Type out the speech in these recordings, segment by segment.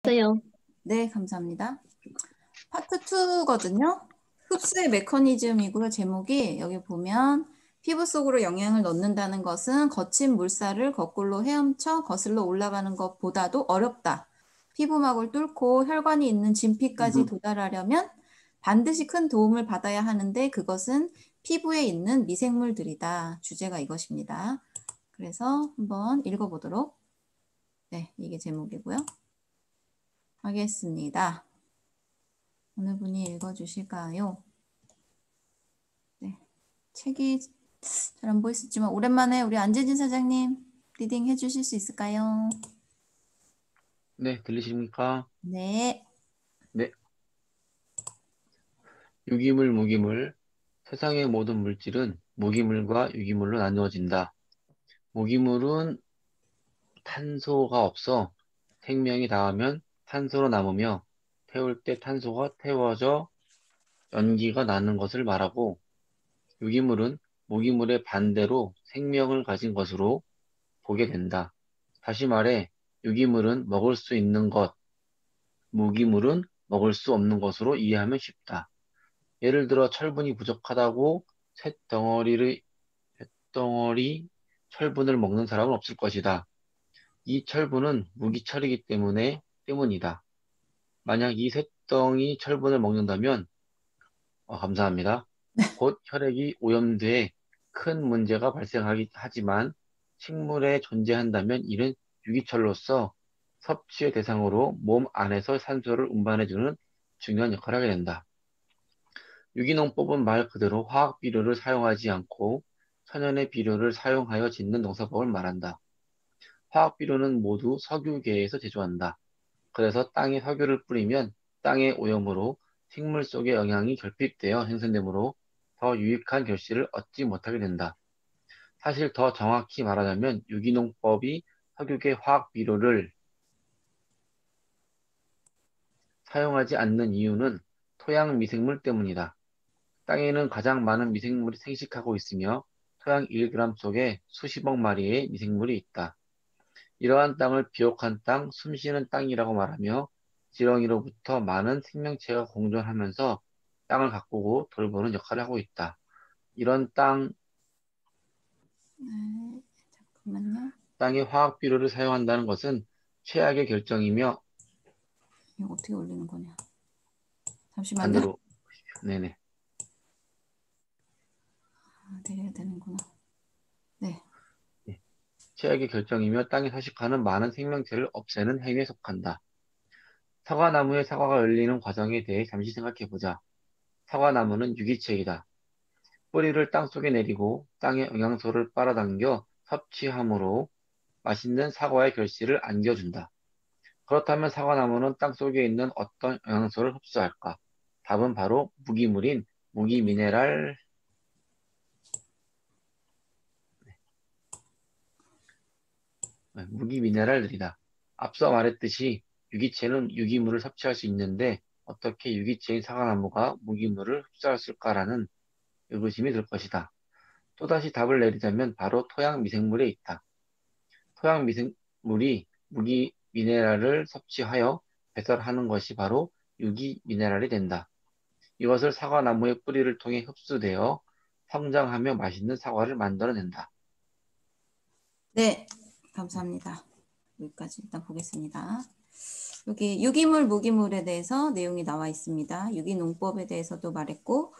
어요. 네, 감사합니다. 파트 2거든요. 흡수의 메커니즘이고요. 제목이 여기 보면 피부 속으로 영양을 넣는다는 것은 거친 물살을 거꾸로 헤엄쳐 거슬러 올라가는 것보다도 어렵다. 피부막을 뚫고 혈관이 있는 진피까지 도달하려면 반드시 큰 도움을 받아야 하는데 그것은 피부에 있는 미생물들이다. 주제가 이것입니다. 그래서 한번 읽어보도록. 네, 이게 제목이고요. 하겠습니다. 어느 분이 읽어주실까요? 네, 책이 잘 안 보이시지만 오랜만에 우리 안재진 사장님 리딩 해주실 수 있을까요? 네, 들리십니까? 네. 네. 유기물, 무기물. 세상의 모든 물질은 무기물과 유기물로 나누어진다. 무기물은 탄소가 없어 생명이 닿으면 탄소로 남으며 태울 때 탄소가 태워져 연기가 나는 것을 말하고, 유기물은 무기물의 반대로 생명을 가진 것으로 보게 된다. 다시 말해, 유기물은 먹을 수 있는 것, 무기물은 먹을 수 없는 것으로 이해하면 쉽다. 예를 들어 철분이 부족하다고 쇳덩어리 철분을 먹는 사람은 없을 것이다. 이 철분은 무기철이기 때문이다. 만약 이 쇳덩이 철분을 먹는다면, 감사합니다. 곧 혈액이 오염돼 큰 문제가 발생하지만 식물에 존재한다면 이는 유기철로서 섭취의 대상으로 몸 안에서 산소를 운반해주는 중요한 역할을 하게 된다. 유기농법은 말 그대로 화학 비료를 사용하지 않고 천연의 비료를 사용하여 짓는 농사법을 말한다. 화학 비료는 모두 석유계에서 제조한다. 그래서 땅에 석유를 뿌리면 땅의 오염으로 식물 속의 영양이 결핍되어 생성되므로 더 유익한 결실을 얻지 못하게 된다. 사실 더 정확히 말하자면 유기농법이 석유계 화학 비료를 사용하지 않는 이유는 토양 미생물 때문이다. 땅에는 가장 많은 미생물이 생식하고 있으며 토양 1g 속에 수십억 마리의 미생물이 있다. 이러한 땅을 비옥한 땅, 숨쉬는 땅이라고 말하며 지렁이로부터 많은 생명체가 공존하면서 땅을 가꾸고 돌보는 역할을 하고 있다. 이런 네, 잠깐만요. 땅에 화학 비료를 사용한다는 것은 최악의 결정이며 이거 어떻게 올리는 거냐? 잠시만요. 반대로 네네. 내려야 되는구나. 네. 최악의 결정이며 땅에 서식하는 많은 생명체를 없애는 행위에 속한다. 사과나무에 사과가 열리는 과정에 대해 잠시 생각해보자. 사과나무는 유기체이다. 뿌리를 땅속에 내리고 땅의 영양소를 빨아당겨 섭취함으로 맛있는 사과의 결실을 안겨준다. 그렇다면 사과나무는 땅속에 있는 어떤 영양소를 흡수할까? 답은 바로 무기물인 무기미네랄들이다. 앞서 말했듯이 유기체는 유기물을 섭취할 수 있는데 어떻게 유기체인 사과나무가 무기물을 흡수했을까라는 의구심이 들 것이다. 또다시 답을 내리자면 바로 토양 미생물에 있다. 토양 미생물이 무기 미네랄을 섭취하여 배설하는 것이 바로 유기 미네랄이 된다. 이것을 사과나무의 뿌리를 통해 흡수되어 성장하며 맛있는 사과를 만들어낸다. 네, 감사합니다. 여기까지 일단 보겠습니다. 여기 유기물, 무기물에 대해서 내용이 나와 있습니다. 유기농법에 대해서도 말했고,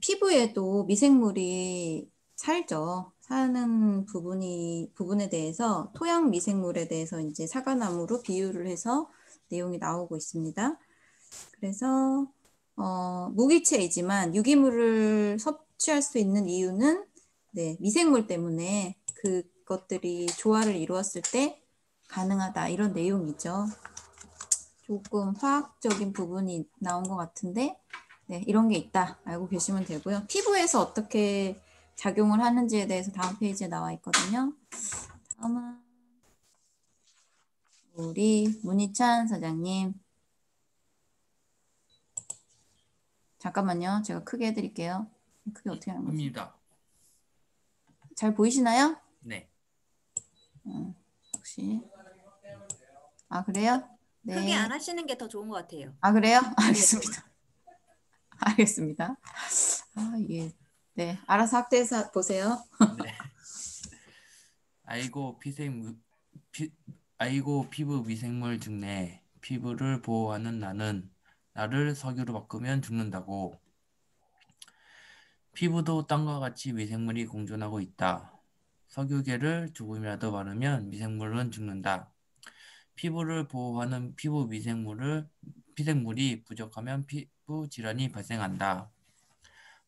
피부에도 미생물이 살죠. 사는 부분에 대해서 토양 미생물에 대해서 이제 사과나무로 비유를 해서 내용이 나오고 있습니다. 그래서 무기체이지만 유기물을 섭취할 수 있는 이유는 네, 미생물 때문에 그것들이 조화를 이루었을 때 가능하다 이런 내용이죠. 조금 화학적인 부분이 나온 것 같은데 네, 이런 게 있다 알고 계시면 되고요. 피부에서 어떻게 작용을 하는지에 대해서 다음 페이지에 나와 있거든요. 다음은 우리 문희찬 사장님. 잠깐만요. 제가 크게 해드릴게요. 크게 어떻게 하는 거지? 입니다. 잘 보이시나요? 네. 혹시 아, 그래요? 크게 네. 안 하시는 게 더 좋은 것 같아요. 아, 그래요? 네. 알겠습니다. 알겠습니다. 아, 예. 네. 알아서 확대해서 보세요. 네. 아이고 피, 아이고 피부 미생물 중에 피부를 보호하는 나를 석유로 바꾸면 죽는다고. 피부도 땅과 같이 미생물이 공존하고 있다. 석유계를 조금이라도 바르면 미생물은 죽는다. 피부를 보호하는 피생물이 부족하면 피부 질환이 발생한다.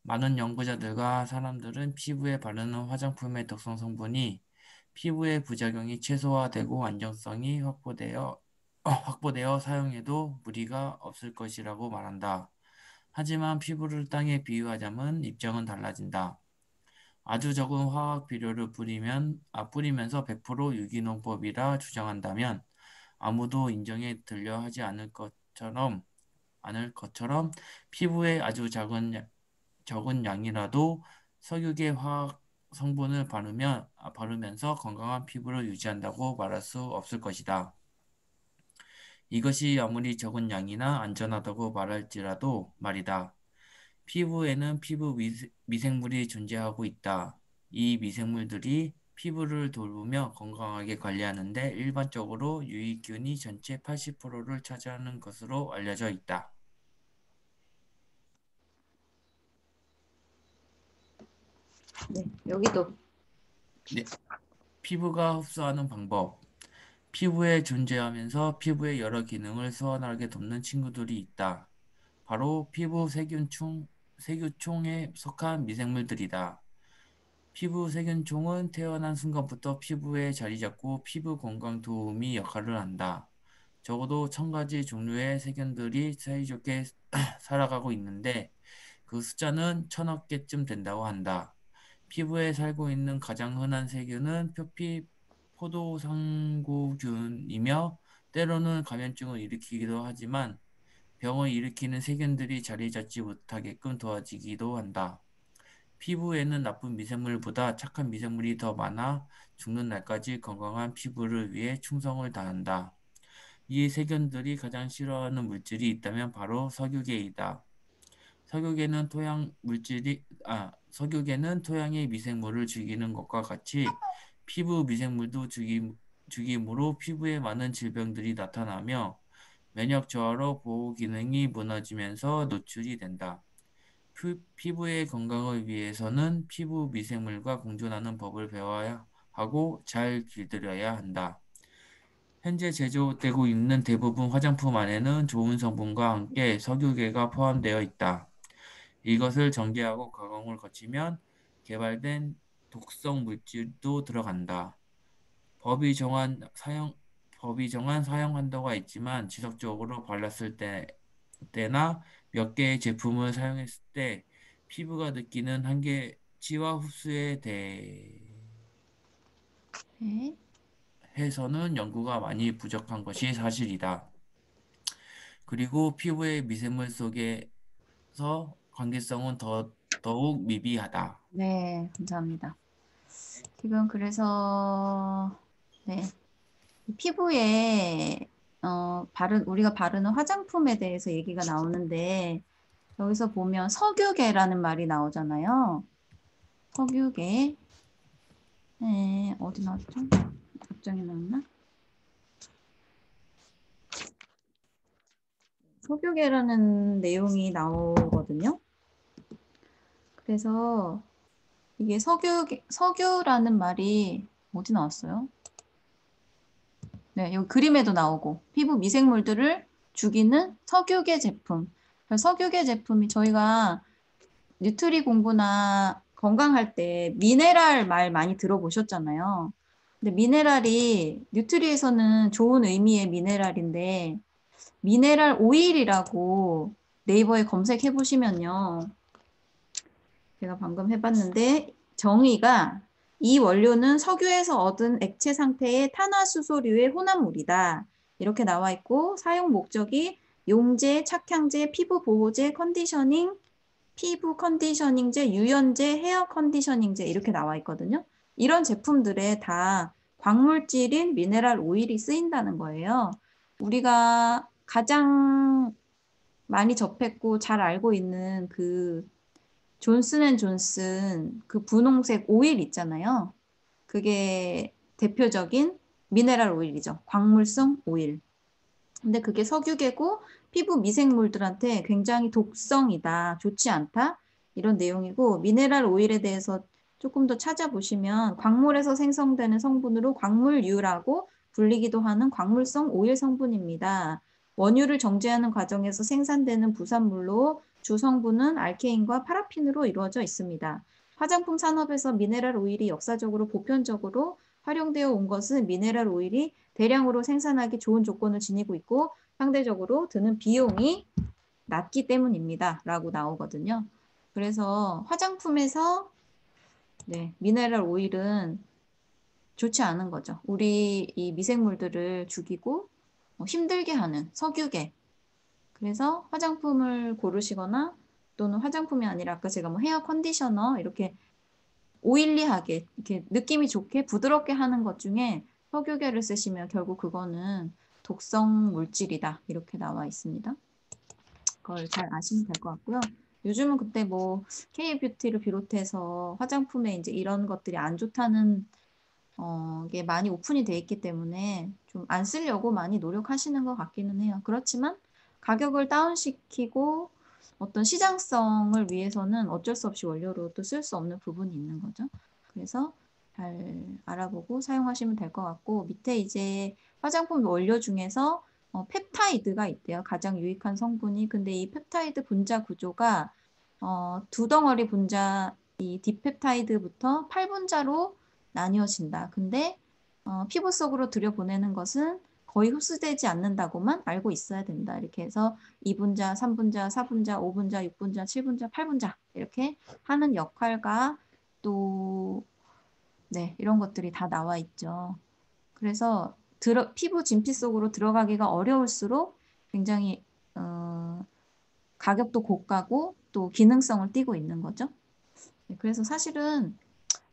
많은 연구자들과 사람들은 피부에 바르는 화장품의 독성 성분이 피부의 부작용이 최소화되고 안정성이 확보되어 사용해도 무리가 없을 것이라고 말한다. 하지만 피부를 땅에 비유하자면 입장은 달라진다. 아주 적은 화학 비료를 뿌리면서 100% 유기농법이라 주장한다면 아무도 인정에 들려 하지 않을 것처럼 피부에 아주 적은 양이라도 석유계 화학 성분을 바르면서 건강한 피부를 유지한다고 말할 수 없을 것이다. 이것이 아무리 적은 양이나 안전하다고 말할지라도 말이다. 피부에는 미생물이 존재하고 있다. 이 미생물들이 피부를 돌보며 건강하게 관리하는데 일반적으로 유익균이 전체 80%를 차지하는 것으로 알려져 있다. 네. 여기도. 네, 피부가 흡수하는 방법. 피부에 존재하면서 피부의 여러 기능을 수월하게 돕는 친구들이 있다. 바로 피부 세균총에 속한 미생물들이다. 피부 세균총은 태어난 순간부터 피부에 자리 잡고 피부 건강 도우미 역할을 한다. 적어도 1000가지 종류의 세균들이 사이좋게 살아가고 있는데 그 숫자는 1000억 개쯤 된다고 한다. 피부에 살고 있는 가장 흔한 세균은 포도상구균이며 때로는 감염증을 일으키기도 하지만 병을 일으키는 세균들이 자리 잡지 못하게끔 도와주기도 한다. 피부에는 나쁜 미생물보다 착한 미생물이 더 많아 죽는 날까지 건강한 피부를 위해 충성을 다한다. 이 세균들이 가장 싫어하는 물질이 있다면 바로 석유계이다. 석유계는 토양의 미생물을 죽이는 것과 같이 피부 미생물도 죽임으로 피부에 많은 질병들이 나타나며 면역 저하로 보호 기능이 무너지면서 노출이 된다. 피부의 건강을 위해서는 피부 미생물과 공존하는 법을 배워야 하고 잘 길들여야 한다. 현재 제조되고 있는 대부분 화장품 안에는 좋은 성분과 함께 석유계가 포함되어 있다. 이것을 정제하고 가공을 거치면 개발된 독성 물질도 들어간다. 법이 정한 사용 한도가 있지만 지속적으로 발랐을 때나 몇 개의 제품을 사용했을 때 피부가 느끼는 한계치와 흡수에 네. 대해서는 연구가 많이 부족한 것이 사실이다. 그리고 피부의 미생물 속에서 관계성은 더욱 미비하다. 네, 감사합니다. 지금 그래서 네, 피부에 우리가 바르는 화장품에 대해서 얘기가 나오는데 여기서 보면 석유계라는 말이 나오잖아요. 석유계. 네, 어디 나왔죠? 답장에 나왔나? 석유계라는 내용이 나오거든요. 그래서 이게 석유라는 말이 어디 나왔어요? 네, 여기 그림에도 나오고 피부 미생물들을 죽이는 석유계 제품. 석유계 제품이 저희가 뉴트리 공부나 건강할 때 미네랄 말 많이 들어보셨잖아요. 근데 미네랄이 뉴트리에서는 좋은 의미의 미네랄인데 미네랄 오일이라고 네이버에 검색해 보시면요. 제가 방금 해봤는데 정의가 이 원료는 석유에서 얻은 액체 상태의 탄화수소류의 혼합물이다. 이렇게 나와 있고 사용 목적이 용제, 착향제, 피부 보호제, 피부 컨디셔닝제, 유연제, 헤어 컨디셔닝제 이렇게 나와 있거든요. 이런 제품들에 다 광물질인 미네랄 오일이 쓰인다는 거예요. 우리가 가장 많이 접했고 잘 알고 있는 그 존슨앤존슨 그 분홍색 오일 있잖아요. 그게 대표적인 미네랄 오일이죠. 광물성 오일. 근데 그게 석유계고 피부 미생물들한테 굉장히 독성이다, 좋지 않다 이런 내용이고, 미네랄 오일에 대해서 조금 더 찾아보시면 광물에서 생성되는 성분으로 광물유라고 불리기도 하는 광물성 오일 성분입니다. 원유를 정제하는 과정에서 생산되는 부산물로 주성분은 알케인과 파라핀으로 이루어져 있습니다. 화장품 산업에서 미네랄 오일이 역사적으로 보편적으로 활용되어 온 것은 미네랄 오일이 대량으로 생산하기 좋은 조건을 지니고 있고 상대적으로 드는 비용이 낮기 때문입니다. 라고 나오거든요. 그래서 화장품에서 미네랄 오일은 좋지 않은 거죠. 우리 이 미생물들을 죽이고 힘들게 하는 석유계. 그래서 화장품을 고르시거나 또는 화장품이 아니라 아까 제가 뭐 헤어 컨디셔너 이렇게 오일리하게 이렇게 느낌이 좋게 부드럽게 하는 것 중에 석유계를 쓰시면 결국 그거는 독성 물질이다 이렇게 나와 있습니다. 그걸 잘 아시면 될 것 같고요. 요즘은 그때 뭐 K뷰티를 비롯해서 화장품에 이제 이런 것들이 안 좋다는 게 많이 오픈이 돼 있기 때문에 좀 안 쓰려고 많이 노력하시는 것 같기는 해요. 그렇지만 가격을 다운시키고 어떤 시장성을 위해서는 어쩔 수 없이 원료로 또 쓸 수 없는 부분이 있는 거죠. 그래서 잘 알아보고 사용하시면 될 것 같고, 밑에 이제 화장품 원료 중에서 펩타이드가 있대요. 가장 유익한 성분이. 근데 이 펩타이드 분자 구조가 두 덩어리 분자, 이 디펩타이드부터 8분자로 나뉘어진다. 근데 피부 속으로 들여보내는 것은 거의 흡수되지 않는다고만 알고 있어야 된다. 이렇게 해서 2분자, 3분자, 4분자, 5분자, 6분자, 7분자, 8분자 이렇게 하는 역할과 또 이런 것들이 다 나와 있죠. 그래서 피부 진피 속으로 들어가기가 어려울수록 굉장히 가격도 고가고 또 기능성을 띠고 있는 거죠. 그래서 사실은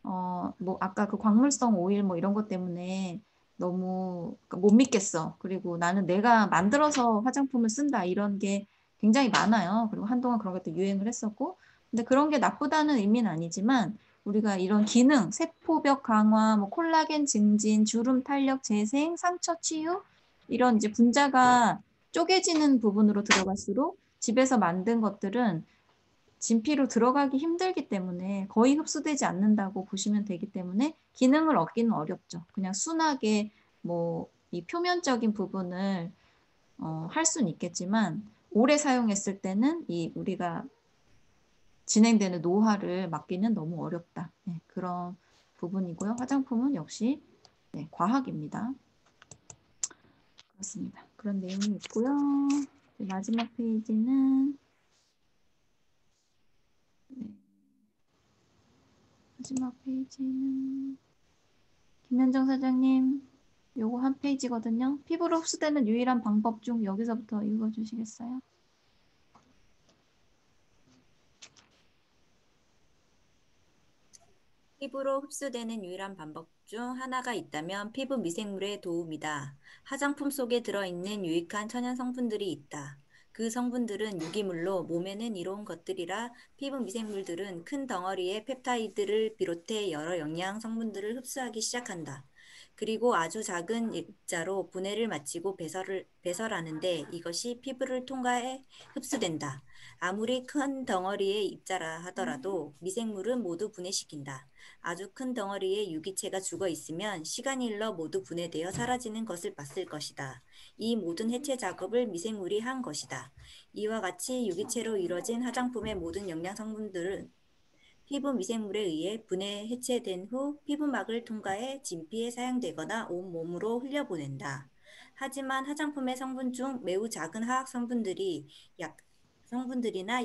뭐 아까 그 광물성 오일 뭐 이런 것 때문에 너무 못 믿겠어. 그리고 나는 내가 만들어서 화장품을 쓴다 이런 게 굉장히 많아요. 그리고 한동안 그런 것도 유행을 했었고, 근데 그런 게 나쁘다는 의미는 아니지만 우리가 이런 기능, 세포벽 강화, 뭐 콜라겐 증진, 주름 탄력 재생, 상처 치유 이런 이제 분자가 쪼개지는 부분으로 들어갈수록 집에서 만든 것들은 진피로 들어가기 힘들기 때문에 거의 흡수되지 않는다고 보시면 되기 때문에 기능을 얻기는 어렵죠. 그냥 순하게 뭐 이 표면적인 부분을 할 수는 있겠지만 오래 사용했을 때는 이 우리가 진행되는 노화를 막기는 너무 어렵다. 그런 부분이고요. 화장품은 역시 과학입니다. 그렇습니다. 그런 내용이 있고요. 마지막 페이지는 김현정 사장님, 요거 한 페이지거든요. 피부로 흡수되는 유일한 방법 중 여기서부터 읽어주시겠어요? 피부로 흡수되는 유일한 방법 중 하나가 있다면 피부 미생물의 도움이다. 화장품 속에 들어있는 유익한 천연 성분들이 있다. 그 성분들은 유기물로 몸에는 이로운 것들이라 피부 미생물들은 큰 덩어리의 펩타이드를 비롯해 여러 영양 성분들을 흡수하기 시작한다. 그리고 아주 작은 입자로 분해를 마치고 배설하는데 이것이 피부를 통과해 흡수된다. 아무리 큰 덩어리의 입자라 하더라도 미생물은 모두 분해시킨다. 아주 큰 덩어리의 유기체가 죽어 있으면 시간이 흘러 모두 분해되어 사라지는 것을 봤을 것이다. 이 모든 해체 작업을 미생물이 한 것이다. 이와 같이 유기체로 이루어진 화장품의 모든 영양 성분들은 피부 미생물에 의해 분해 해체된 후 피부막을 통과해 진피에 사용되거나 온몸으로 흘려보낸다. 하지만 화장품의 성분 중 매우 작은 화학 성분들이나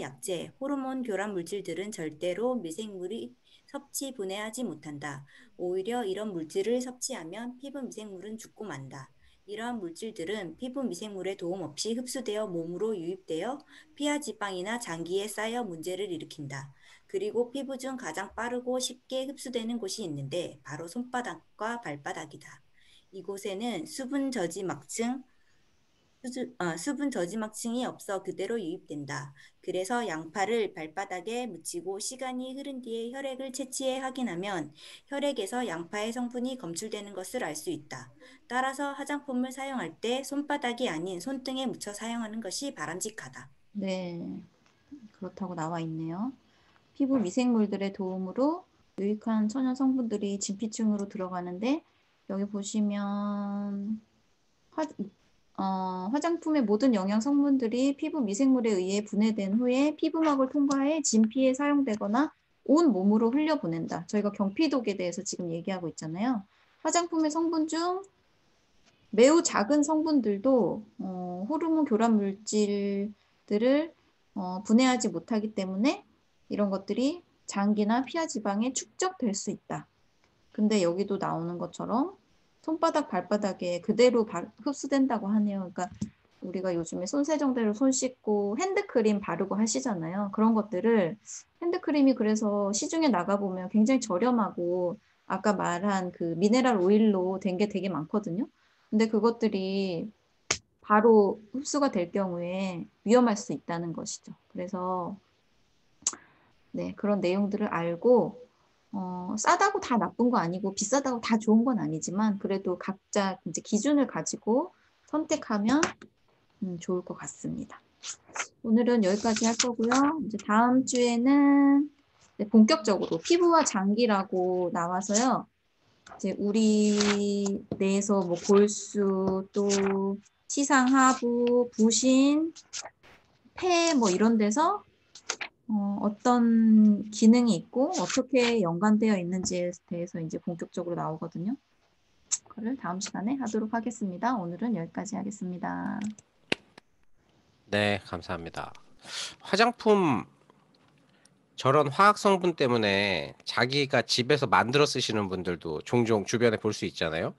약재, 호르몬 교란 물질들은 절대로 미생물이 섭취 분해하지 못한다. 오히려 이런 물질을 섭취하면 피부 미생물은 죽고 만다. 이러한 물질들은 피부 미생물의 도움 없이 흡수되어 몸으로 유입되어 피하 지방이나 장기에 쌓여 문제를 일으킨다. 그리고 피부 중 가장 빠르고 쉽게 흡수되는 곳이 있는데 바로 손바닥과 발바닥이다. 이곳에는 수분 저지막층, 수분 저지막층이 없어 그대로 유입된다. 그래서 양파를 발바닥에 묻히고 시간이 흐른 뒤에 혈액을 채취해 확인하면 혈액에서 양파의 성분이 검출되는 것을 알 수 있다. 따라서 화장품을 사용할 때 손바닥이 아닌 손등에 묻혀 사용하는 것이 바람직하다. 네, 그렇다고 나와 있네요. 피부 미생물들의 도움으로 유익한 천연 성분들이 진피층으로 들어가는데 여기 보시면 화장품의 모든 영양 성분들이 피부 미생물에 의해 분해된 후에 피부막을 통과해 진피에 사용되거나 온 몸으로 흘려보낸다. 저희가 경피독에 대해서 지금 얘기하고 있잖아요. 화장품의 성분 중 매우 작은 성분들도 호르몬 교란 물질들을 분해하지 못하기 때문에 이런 것들이 장기나 피하 지방에 축적될 수 있다. 근데 여기도 나오는 것처럼 손바닥, 발바닥에 그대로 흡수된다고 하네요. 그러니까 우리가 요즘에 손 세정대로 손 씻고 핸드크림 바르고 하시잖아요. 그런 것들을 핸드크림이 그래서 시중에 나가보면 굉장히 저렴하고 아까 말한 그 미네랄 오일로 된 게 되게 많거든요. 근데 그것들이 바로 흡수가 될 경우에 위험할 수 있다는 것이죠. 그래서 네, 그런 내용들을 알고 싸다고 다 나쁜 거 아니고 비싸다고 다 좋은 건 아니지만 그래도 각자 이제 기준을 가지고 선택하면 좋을 것 같습니다. 오늘은 여기까지 할 거고요. 이제 다음 주에는 본격적으로 피부와 장기라고 나와서요. 이제 우리 뇌에서 뭐 골수 또 치상하부, 부신, 폐 뭐 이런 데서 어떤 기능이 있고 어떻게 연관되어 있는지에 대해서 이제 본격적으로 나오거든요. 그걸 다음 시간에 하도록 하겠습니다. 오늘은 여기까지 하겠습니다. 네, 감사합니다. 화장품 저런 화학 성분 때문에 자기가 집에서 만들어 쓰시는 분들도 종종 주변에 볼 수 있잖아요.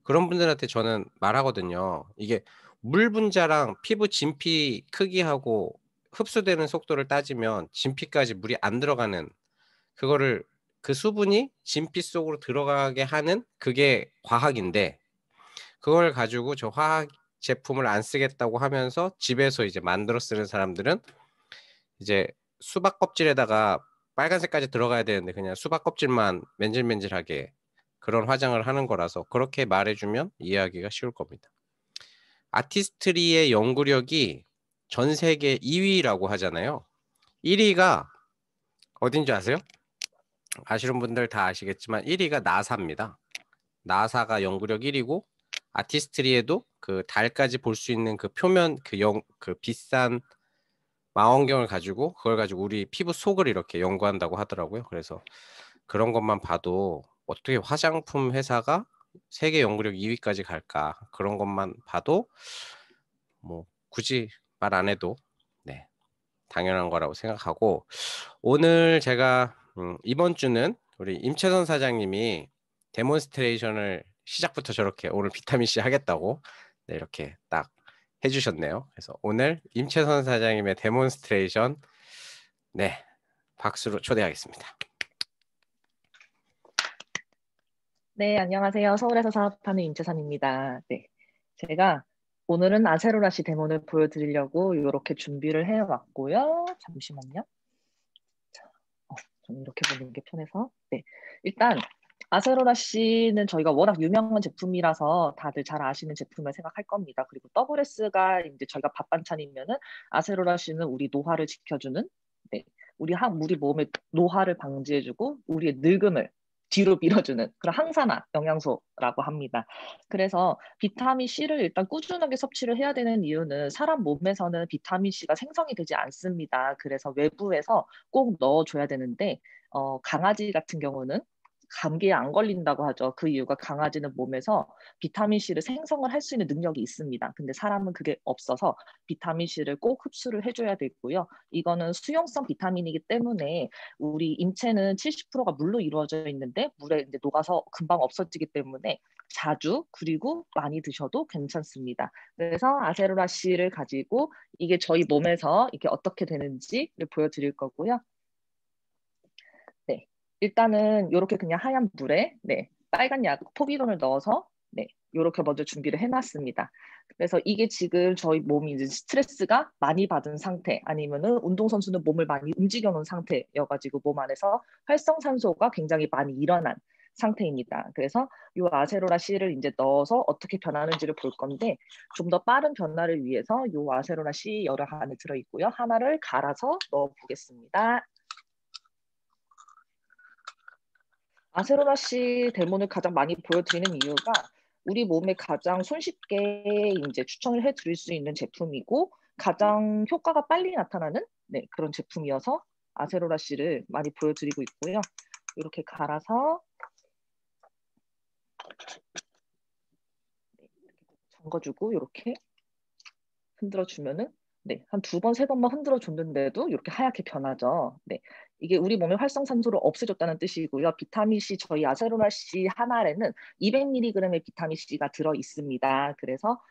그런 분들한테 저는 말하거든요. 이게 물 분자랑 피부 진피 크기하고 흡수되는 속도를 따지면 진피까지 물이 안 들어가는 그거를 그 수분이 진피 속으로 들어가게 하는 그게 과학인데 그걸 가지고 저 화학 제품을 안 쓰겠다고 하면서 집에서 이제 만들어 쓰는 사람들은 이제 수박 껍질에다가 빨간색까지 들어가야 되는데 그냥 수박 껍질만 맨질맨질하게 그런 화장을 하는 거라서 그렇게 말해주면 이해하기가 쉬울 겁니다. 아티스트리의 연구력이 전 세계 2위라고 하잖아요. 1위가 어딘지 아세요? 아시는 분들 다 아시겠지만 1위가 나사입니다. 나사가 연구력 1위고 아티스트리에도 그 달까지 볼 수 있는 그 표면 그 비싼 망원경을 가지고 그걸 가지고 우리 피부 속을 이렇게 연구한다고 하더라고요. 그래서 그런 것만 봐도 어떻게 화장품 회사가 세계 연구력 2위까지 갈까? 그런 것만 봐도 뭐 굳이 말 안 해도 네, 당연한 거라고 생각하고 오늘 제가 이번 주는 우리 임채선 사장님이 데몬스트레이션을 시작부터 저렇게 오늘 비타민C 하겠다고 네, 이렇게 딱 해주셨네요. 그래서 오늘 임채선 사장님의 데몬스트레이션 네, 박수로 초대하겠습니다. 네, 안녕하세요. 서울에서 사업하는 임채선입니다. 네, 제가 오늘은 아세로라시 데모를 보여드리려고 이렇게 준비를 해왔고요. 잠시만요. 좀 이렇게 보는 게 편해서. 네, 일단 아세로라시는 저희가 워낙 유명한 제품이라서 다들 잘 아시는 제품을 생각할 겁니다. 그리고 WS가 이제 저희가 밥 반찬이면은 아세로라시는 우리 노화를 지켜주는, 네, 우리 몸의 노화를 방지해주고 우리의 늙음을 뒤로 밀어주는 그런 항산화 영양소라고 합니다. 그래서 비타민 C를 일단 꾸준하게 섭취를 해야 되는 이유는 사람 몸에서는 비타민 C가 생성이 되지 않습니다. 그래서 외부에서 꼭 넣어줘야 되는데 강아지 같은 경우는 감기에 안 걸린다고 하죠. 그 이유가 강아지는 몸에서 비타민 C를 생성을 할 수 있는 능력이 있습니다. 근데 사람은 그게 없어서 비타민 C를 꼭 흡수를 해줘야 되고요. 이거는 수용성 비타민이기 때문에 우리 인체는 70%가 물로 이루어져 있는데 물에 이제 녹아서 금방 없어지기 때문에 자주 그리고 많이 드셔도 괜찮습니다. 그래서 아세로라 C를 가지고 이게 저희 몸에서 이게 어떻게 되는지를 보여드릴 거고요. 네, 일단은 이렇게 그냥 하얀 물에 네, 빨간 약 포비론을 넣어서 네, 이렇게 먼저 준비를 해놨습니다. 그래서 이게 지금 저희 몸이 이제 스트레스가 많이 받은 상태, 아니면은 운동선수는 몸을 많이 움직여 놓은 상태여가지고 몸 안에서 활성산소가 굉장히 많이 일어난 상태입니다. 그래서 이 아세로라 C를 이제 넣어서 어떻게 변하는지를 볼 건데, 좀 더 빠른 변화를 위해서 이 아세로라 C 여러 안에 들어있고요. 하나를 갈아서 넣어보겠습니다. 아세로라 C 데모를 가장 많이 보여드리는 이유가 우리 몸에 가장 손쉽게 이제 추천을 해드릴 수 있는 제품이고 가장 효과가 빨리 나타나는 그런 제품이어서 아세로라 C를 많이 보여드리고 있고요. 이렇게 갈아서 잠궈주고 이렇게 흔들어주면은 한 2번, 3번만 흔들어줬는데도 이렇게 하얗게 변하죠. 이게 우리 몸의 활성산소를 없애줬다는 뜻이고요. 비타민C, 저희 아세로라 C 하나에는 200mg의 비타민C가 들어있습니다. 그래서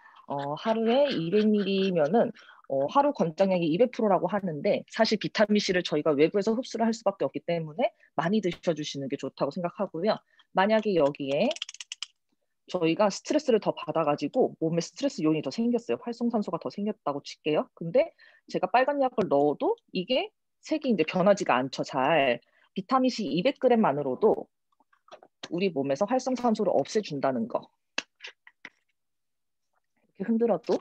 하루에 200ml면은 하루 권장량이 200%라고 하는데 사실 비타민C를 저희가 외부에서 흡수를 할 수밖에 없기 때문에 많이 드셔주시는 게 좋다고 생각하고요. 만약에 여기에 저희가 스트레스를 더 받아가지고 몸에 스트레스 요인이 더 생겼어요. 활성산소가 더 생겼다고 칠게요. 근데 제가 빨간 약을 넣어도 이게 색이 이제 변하지가 않죠. 잘. 비타민C 200g만으로도 우리 몸에서 활성산소를 없애준다는 거. 이렇게 흔들어도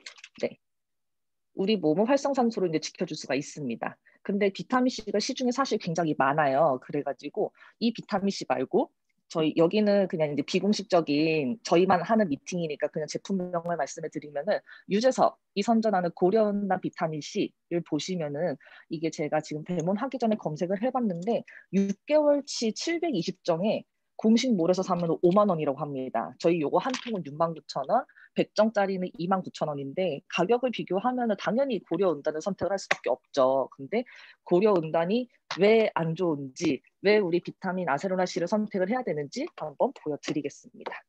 우리 몸은 활성산소를 이제 지켜줄 수가 있습니다. 근데 비타민C가 시중에 사실 굉장히 많아요. 그래가지고 이 비타민C 말고 저희 여기는 그냥 이제 비공식적인 저희만 하는 미팅이니까 그냥 제품명을 말씀해 드리면은 유재석 이 선전하는 고려은단 비타민C를 보시면은 이게 제가 지금 배문하기 전에 검색을 해봤는데 6개월치 720정에 공식몰에서 사면 5만 원이라고 합니다. 저희 요거 한 통은 69,000원, 100정짜리는 29,000원인데 가격을 비교하면 당연히 고려은단을 선택을 할 수밖에 없죠. 근데 고려은단이 왜 안 좋은지, 왜 우리 비타민 아세로라 C를 선택을 해야 되는지 한번 보여드리겠습니다.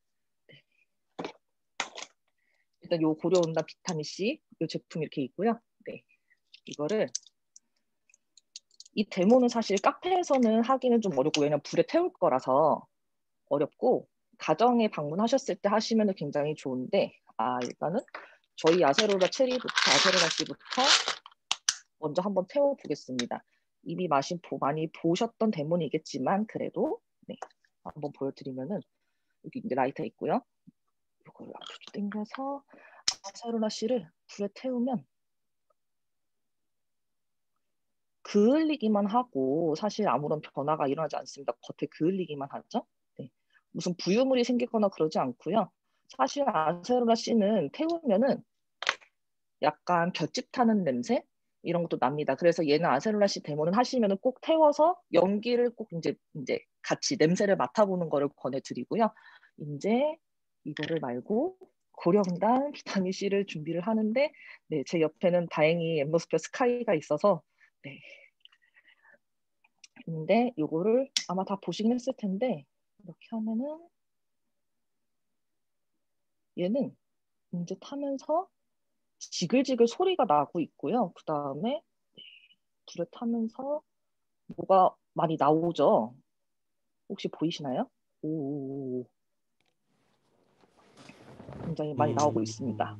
일단 요 고려은단 비타민 C 요 제품 이렇게 있고요. 이거를 이 데모는 사실 카페에서는 하기는 좀 어렵고 왜냐면 불에 태울 거라서 어렵고 가정에 방문하셨을 때 하시면 굉장히 좋은데 일단은 저희 아세로라 체리부터 아세로라 C부터 먼저 한번 태워보겠습니다. 이미 많이 보셨던 데모이겠지만 그래도 한번 보여드리면은 여기 이제 라이터 있고요. 이거를 앞으로 당겨서 아세로라 C를 불에 태우면 그을리기만 하고 사실 아무런 변화가 일어나지 않습니다. 겉에 그을리기만 하죠. 무슨 부유물이 생기거나 그러지 않고요. 사실 아세로라 C는 태우면은 약간 볏짚 타는 냄새 이런 것도 납니다. 그래서 얘는 아세로라 C 데모는 하시면은 꼭 태워서 연기를 꼭 이제 같이 냄새를 맡아보는 거를 권해드리고요. 이제 이거를 말고 고려은단 비타민 C를 준비를 하는데 제 옆에는 다행히 엠모스피어 스카이가 있어서 근데 요거를 아마 다 보시긴 했을 텐데 이렇게 하면은 얘는 이제 타면서 지글지글 소리가 나고 있고요. 그 다음에 불에 타면서 뭐가 많이 나오죠. 혹시 보이시나요? 오, 굉장히 많이 나오고 있습니다.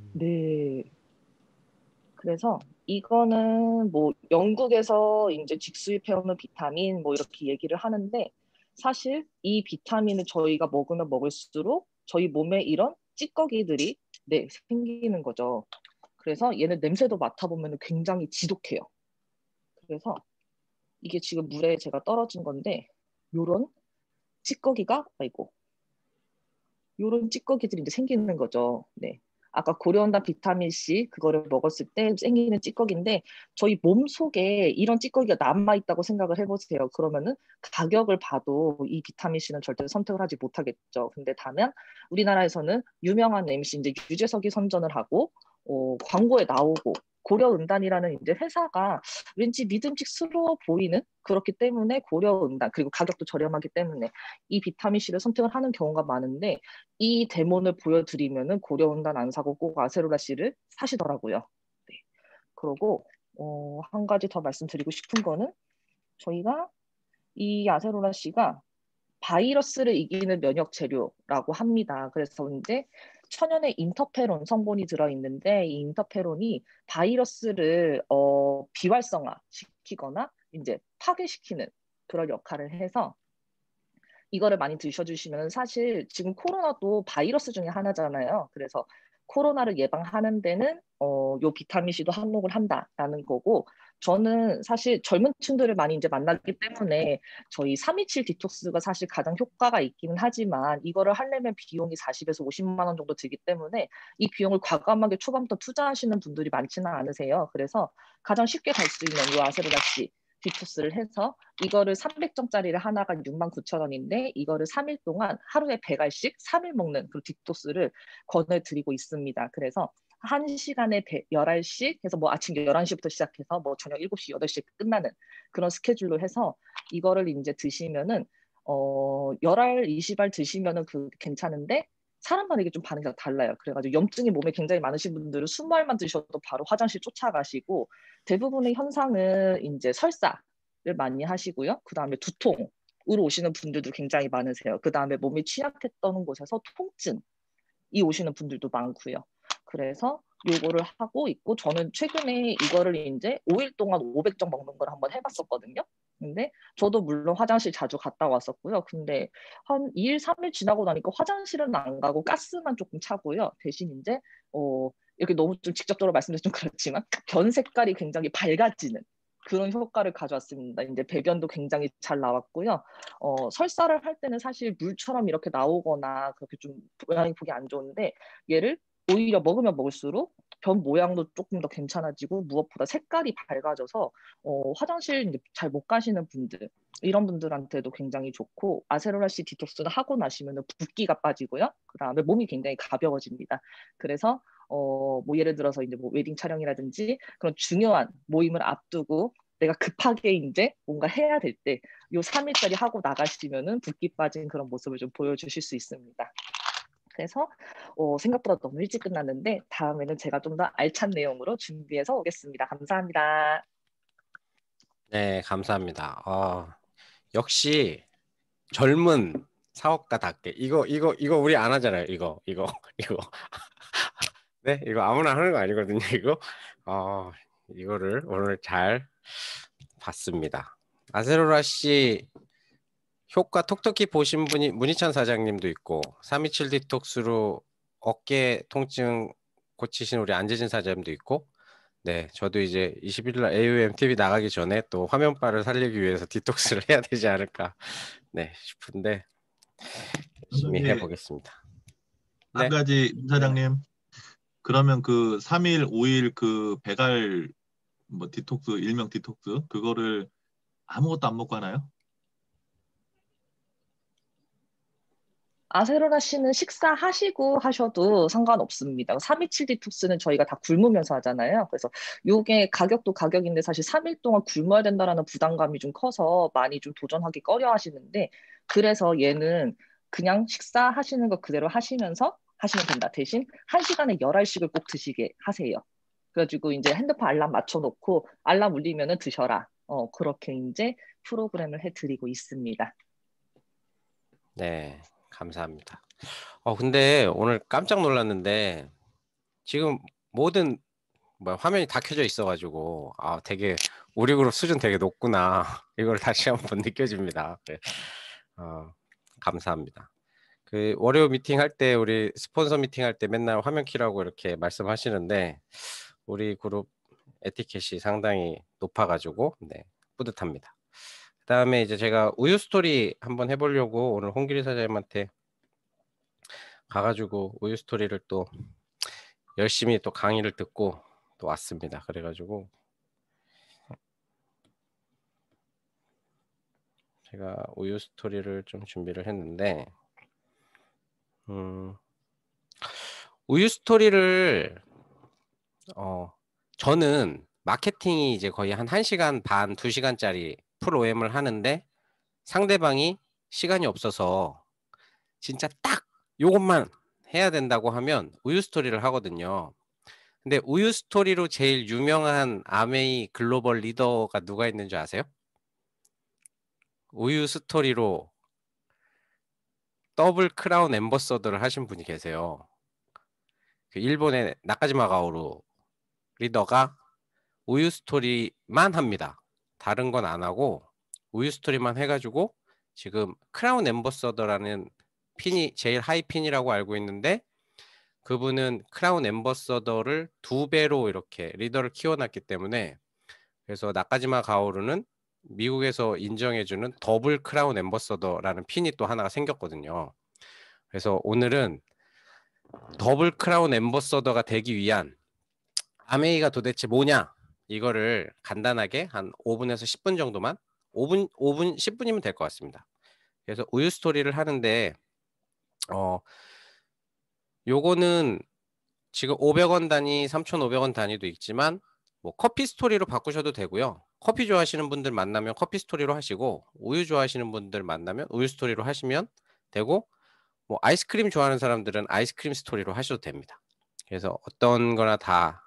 그래서 이거는 뭐 영국에서 이제 직수입해오는 비타민 뭐 이렇게 얘기를 하는데 사실 이 비타민을 저희가 먹으면 먹을수록 저희 몸에 이런 찌꺼기들이 생기는 거죠. 그래서 얘는 냄새도 맡아보면 굉장히 지독해요. 그래서 이게 지금 물에 제가 떨어진 건데 요런 찌꺼기가 요런 찌꺼기들이 이제 생기는 거죠. 아까 고려은단 비타민 C 그거를 먹었을 때 생기는 찌꺼기인데 저희 몸 속에 이런 찌꺼기가 남아 있다고 생각을 해보세요. 그러면은 가격을 봐도 이 비타민 C는 절대 선택을 하지 못하겠죠. 근데 다만 우리나라에서는 유명한 MC 이제 유재석이 선전을 하고 광고에 나오고 고려은단이라는 이제 회사가 왠지 믿음직스러워 보이는 그렇기 때문에 고려은단 그리고 가격도 저렴하기 때문에 이 비타민 C를 선택을 하는 경우가 많은데 이 데모를 보여드리면은 고려은단 안 사고 꼭 아세로라 C를 사시더라고요. 그리고 한 가지 더 말씀드리고 싶은 거는 저희가 이 아세로라 C가 바이러스를 이기는 면역 재료라고 합니다. 그래서 이제 천연의 인터페론 성분이 들어있는데 이 인터페론이 바이러스를 비활성화 시키거나 이제 파괴시키는 그런 역할을 해서 이거를 많이 드셔주시면 사실 지금 코로나도 바이러스 중에 하나잖아요. 그래서 코로나를 예방하는 데는 요 비타민C도 한몫을 한다라는 거고 저는 사실 젊은 층들을 많이 이제 만나기 때문에 저희 327 디톡스가 사실 가장 효과가 있기는 하지만 이거를 하려면 비용이 40에서 50만 원 정도 들기 때문에 이 비용을 과감하게 초반부터 투자하시는 분들이 많지는 않으세요. 그래서 가장 쉽게 갈 수 있는 요 아세로라씨 디톡스를 해서 이거를 300정짜리를 하나가 69,000원인데 이거를 3일 동안 하루에 100알씩 3일 먹는 그 디톡스를 권해드리고 있습니다. 그래서 1시간에 10알씩 해서 뭐 아침 11시부터 시작해서 뭐 저녁 7시, 8시에 끝나는 그런 스케줄로 해서 이거를 이제 드시면은 10알, 20알 드시면은 괜찮은데 사람마다 이게 좀 반응이 다 달라요. 그래가지고 염증이 몸에 굉장히 많으신 분들은 20알만 드셔도 바로 화장실 쫓아가시고 대부분의 현상은 이제 설사를 많이 하시고요. 그 다음에 두통으로 오시는 분들도 굉장히 많으세요. 그 다음에 몸이 취약했던 곳에서 통증이 오시는 분들도 많고요. 그래서 요거를 하고 있고 저는 최근에 이거를 이제 5일 동안 500정 먹는 걸 한번 해봤었거든요. 근데 저도 물론 화장실 자주 갔다 왔었고요. 근데 한 2일, 3일 지나고 나니까 화장실은 안 가고 가스만 조금 차고요. 대신 이제 이렇게 너무 좀 직접적으로 말씀드리면 좀 그렇지만 변 색깔이 굉장히 밝아지는 그런 효과를 가져왔습니다. 이제 배변도 굉장히 잘 나왔고요. 설사를 할 때는 사실 물처럼 이렇게 나오거나 그렇게 좀 모양이 보기 안 좋은데 얘를 오히려 먹으면 먹을수록 변 모양도 조금 더 괜찮아지고 무엇보다 색깔이 밝아져서 화장실 잘 못 가시는 분들 이런 분들한테도 굉장히 좋고 아세로라씨 디톡스는 하고 나시면 붓기가 빠지고요. 그 다음에 몸이 굉장히 가벼워집니다. 그래서 뭐 예를 들어서 이제 뭐 웨딩 촬영이라든지 그런 중요한 모임을 앞두고 내가 급하게 이제 뭔가 해야 될 때 요 3일짜리 하고 나가시면은 붓기 빠진 그런 모습을 좀 보여주실 수 있습니다. 그래서 생각보다 너무 일찍 끝났는데 다음에는 제가 좀 더 알찬 내용으로 준비해서 오겠습니다. 감사합니다. 네, 감사합니다. 역시 젊은 사업가답게 이거 우리 안 하잖아요. 이거 네, 이거 아무나 하는 거 아니거든요. 이거 이거를 오늘 잘 봤습니다. 아세로라 씨 효과 톡톡히 보신 분이 문희찬 사장님도 있고 327 디톡스로 어깨 통증 고치신 우리 안재진 사장님도 있고 네, 저도 이제 21일 AOM TV 나가기 전에 또 화면바를 살리기 위해서 디톡스를 해야 되지 않을까 네 싶은데 열심히 해보겠습니다. 한 네. 가지 사장님 그러면 그 3일, 5일 그 배갈 뭐 디톡스 일명 디톡스 그거를 아무것도 안 먹고 하나요? 아세로라 씨는 식사하시고 하셔도 상관없습니다. 327 디톡스는 저희가 다 굶으면서 하잖아요. 그래서 이게 가격도 가격인데 사실 3일 동안 굶어야 된다라는 부담감이 좀 커서 많이 좀 도전하기 꺼려 하시는데 그래서 얘는 그냥 식사하시는 거 그대로 하시면서 하시면 된다. 대신 1시간에 10알씩을 꼭 드시게 하세요. 그래가지고 이제 핸드폰 알람 맞춰놓고 알람 울리면은 드셔라. 그렇게 이제 프로그램을 해드리고 있습니다. 네, 감사합니다. 근데 오늘 깜짝 놀랐는데 지금 모든 화면이 다 켜져 있어가지고 되게 우리 그룹 수준 되게 높구나 이걸 다시 한번 느껴집니다. 네. 감사합니다. 그 월요 미팅 할 때 우리 스폰서 미팅 할 때 맨날 화면 키라고 이렇게 말씀하시는데 우리 그룹 에티켓이 상당히 높아가지고 네, 뿌듯합니다. 그 다음에 이제 제가 우유 스토리 한번 해보려고 오늘 홍길이 사장님한테 가가지고 우유 스토리를 또 열심히 또 강의를 듣고 또 왔습니다. 그래가지고 제가 우유 스토리를 좀 준비를 했는데 우유 스토리를 저는 마케팅이 이제 거의 한 1시간 반, 2시간짜리 풀 OM을 하는데 상대방이 시간이 없어서 진짜 딱 요것만 해야 된다고 하면 우유 스토리를 하거든요. 근데 우유 스토리로 제일 유명한 아메이 글로벌 리더가 누가 있는 줄 아세요? 우유 스토리로 더블 크라운 앰버서더를 하신 분이 계세요. 그 일본의 나카지마 가오루 리더가 우유 스토리만 합니다. 다른 건 안 하고 우유 스토리만 해가지고 지금 크라운 앰버서더라는 핀이 제일 하이 핀이라고 알고 있는데, 그분은 크라운 앰버서더를 2배로 이렇게 리더를 키워놨기 때문에, 그래서 나카지마 가오루는 미국에서 인정해주는 더블 크라운 앰버서더라는 핀이 또 하나가 생겼거든요. 그래서 오늘은 더블 크라운 앰버서더가 되기 위한 아메이가 도대체 뭐냐, 이거를 간단하게 한 5분에서 10분 정도만, 5분 10분이면 될 것 같습니다. 그래서 우유 스토리를 하는데 요거는 지금 500원 단위, 3,500원 단위도 있지만 뭐 커피 스토리로 바꾸셔도 되고요. 커피 좋아하시는 분들 만나면 커피 스토리로 하시고, 우유 좋아하시는 분들 만나면 우유 스토리로 하시면 되고, 뭐 아이스크림 좋아하는 사람들은 아이스크림 스토리로 하셔도 됩니다. 그래서 어떤 거나 다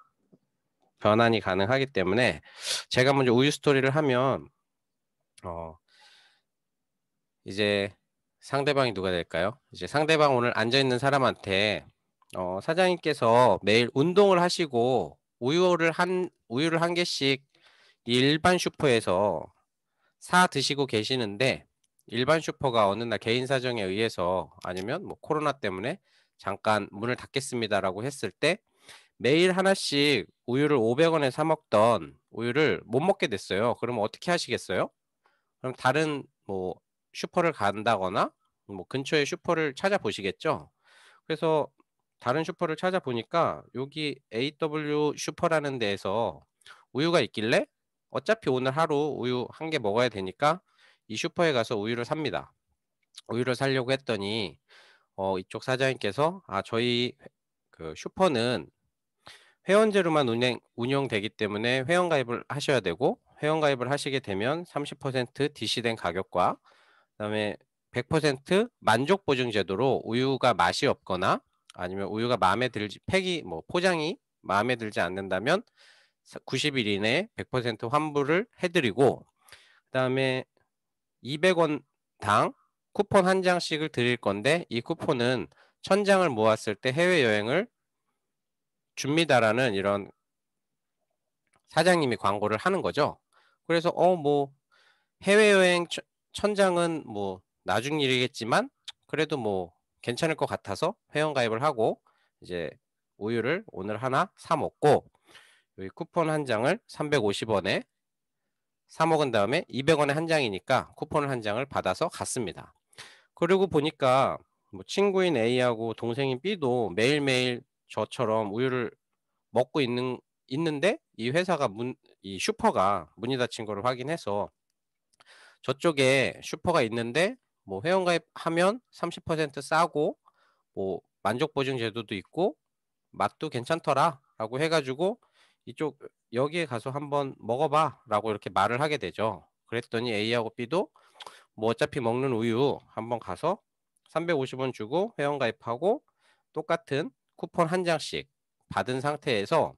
변환이 가능하기 때문에 제가 먼저 우유 스토리를 하면 이제 상대방이 누가 될까요? 이제 상대방 오늘 앉아있는 사람한테 사장님께서 매일 운동을 하시고 우유를 한 개씩 일반 슈퍼에서 사 드시고 계시는데, 일반 슈퍼가 어느 날 개인 사정에 의해서 아니면 뭐 코로나 때문에 잠깐 문을 닫겠습니다라고 했을 때 매일 하나씩 우유를 500원에 사 먹던 우유를 못 먹게 됐어요. 그러면 어떻게 하시겠어요? 그럼 다른 뭐 슈퍼를 간다거나 뭐 근처에 슈퍼를 찾아보시겠죠. 그래서 다른 슈퍼를 찾아보니까 여기 AW 슈퍼라는 데에서 우유가 있길래 어차피 오늘 하루 우유 한 개 먹어야 되니까 이 슈퍼에 가서 우유를 삽니다. 우유를 사려고 했더니 이쪽 사장님께서 저희 그 슈퍼는 회원제로만 운영되기 때문에 회원가입을 하셔야 되고, 회원가입을 하시게 되면 30% DC된 가격과 그다음에 100% 만족보증 제도로 우유가 맛이 없거나 아니면 우유가 마음에 들지, 팩이 뭐 포장이 마음에 들지 않는다면 90일 이내에 100% 환불을 해드리고, 그다음에 200원당 쿠폰 한 장씩을 드릴 건데, 이 쿠폰은 1000장을 모았을 때 해외여행을 줍니다라는 이런 사장님이 광고를 하는 거죠. 그래서 뭐 해외여행 1000장은 뭐 나중 일이겠지만 그래도 뭐 괜찮을 것 같아서 회원가입을 하고 이제 우유를 오늘 하나 사 먹고, 여기 쿠폰 한 장을 350원에 사 먹은 다음에 200원에 한 장이니까 쿠폰을 한 장을 받아서 갔습니다. 그리고 보니까 뭐 친구인 A하고 동생인 B도 매일매일 저처럼 우유를 먹고 있는데 이 회사가 이 슈퍼가 문이 닫힌 거를 확인해서 저쪽에 슈퍼가 있는데 뭐 회원가입하면 30% 싸고 뭐 만족보증 제도도 있고 맛도 괜찮더라 라고 해가지고 이쪽 여기에 가서 한번 먹어봐 라고 이렇게 말을 하게 되죠. 그랬더니 A하고 B도 뭐 어차피 먹는 우유 한번 가서 350원 주고 회원가입하고 똑같은 쿠폰 한 장씩 받은 상태에서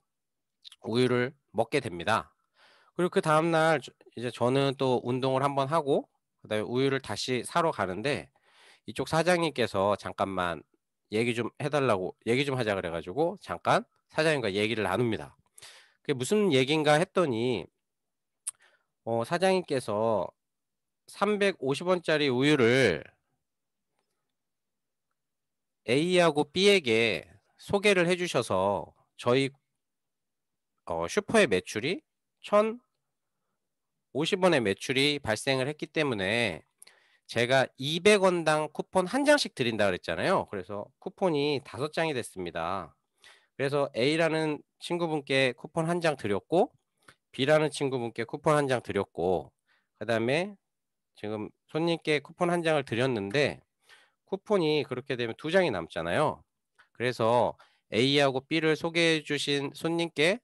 우유를 먹게 됩니다. 그리고 그 다음날 이제 저는 또 운동을 한번 하고 그다음에 우유를 다시 사러 가는데, 이쪽 사장님께서 잠깐만 얘기 좀 해달라고, 얘기 좀 하자 그래가지고 잠깐 사장님과 얘기를 나눕니다. 그게 무슨 얘기인가 했더니 사장님께서 350원짜리 우유를 A하고 B에게 소개를 해주셔서 저희 슈퍼의 매출이 1,050원의 매출이 발생을 했기 때문에 제가 200원당 쿠폰 한 장씩 드린다 그랬잖아요. 그래서 쿠폰이 5장이 됐습니다. 그래서 A라는 친구분께 쿠폰 한 장 드렸고, B라는 친구분께 쿠폰 한 장 드렸고, 그 다음에 지금 손님께 쿠폰 한 장을 드렸는데 쿠폰이 그렇게 되면 2장이 남잖아요. 그래서 A하고 B를 소개해 주신 손님께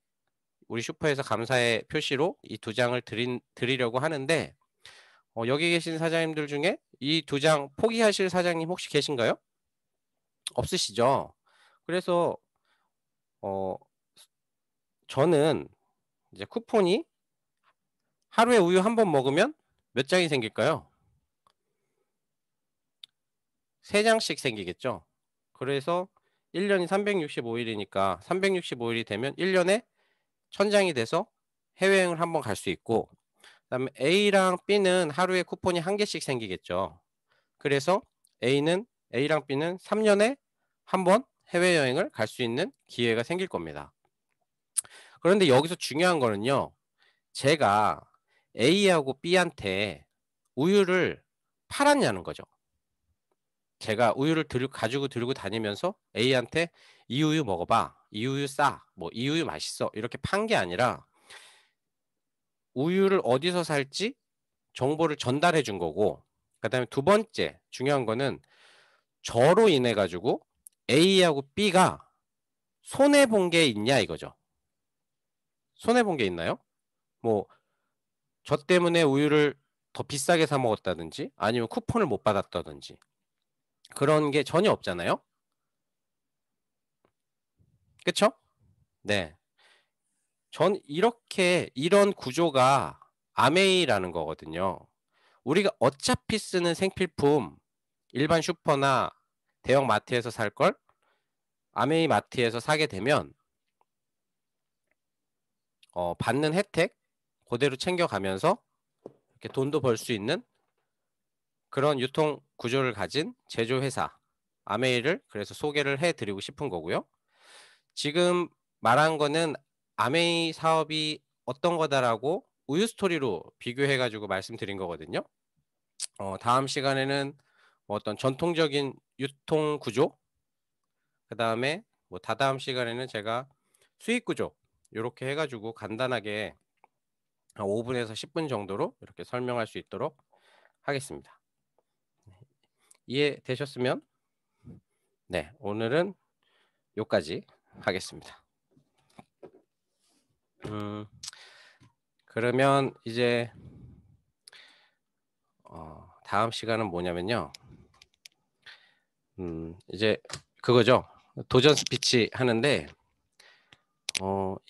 우리 슈퍼에서 감사의 표시로 이 2장을 드리려고 하는데, 여기 계신 사장님들 중에 이 2장 포기하실 사장님 혹시 계신가요? 없으시죠? 그래서 저는 이제 쿠폰이 하루에 우유 한 번 먹으면 몇 장이 생길까요? 3장씩 생기겠죠. 그래서 1년이 365일이니까 365일이 되면 1년에 1000장이 돼서 해외여행을 한번 갈 수 있고, 그다음에 A랑 B는 하루에 쿠폰이 1개씩 생기겠죠. 그래서 A랑 B는 3년에 한 번 해외여행을 갈 수 있는 기회가 생길 겁니다. 그런데 여기서 중요한 거는요, 제가 A하고 B한테 우유를 팔았냐는 거죠. 제가 우유를 가지고 들고 다니면서 A한테 이 우유 먹어봐, 이 우유 싸, 뭐 이 우유 맛있어, 이렇게 판 게 아니라 우유를 어디서 살지 정보를 전달해 준 거고, 그다음에 두 번째 중요한 거는 저로 인해 가지고 A하고 B가 손해 본 게 있냐 이거죠. 손해 본 게 있나요? 뭐 저 때문에 우유를 더 비싸게 사 먹었다든지 아니면 쿠폰을 못 받았다든지 그런 게 전혀 없잖아요. 그쵸? 네. 전 이런 구조가 아메이라는 거거든요. 우리가 어차피 쓰는 생필품 일반 슈퍼나 대형 마트에서 살 걸 아메이 마트에서 사게 되면 받는 혜택 그대로 챙겨가면서 이렇게 돈도 벌 수 있는 그런 유통 구조를 가진 제조회사 아메이를 그래서 소개를 해드리고 싶은 거고요. 지금 말한 거는 아메이 사업이 어떤 거다라고 우유 스토리로 비교해가지고 말씀드린 거거든요. 다음 시간에는 뭐 어떤 전통적인 유통 구조, 그 다음에 뭐 다다음 시간에는 제가 수익 구조 이렇게 해가지고 간단하게 한 5분에서 10분 정도로 이렇게 설명할 수 있도록 하겠습니다. 이해되셨으면 네, 오늘은 여기까지 하겠습니다. 그러면 이제 다음 시간은 뭐냐면요. 이제 그거죠. 도전 스피치 하는데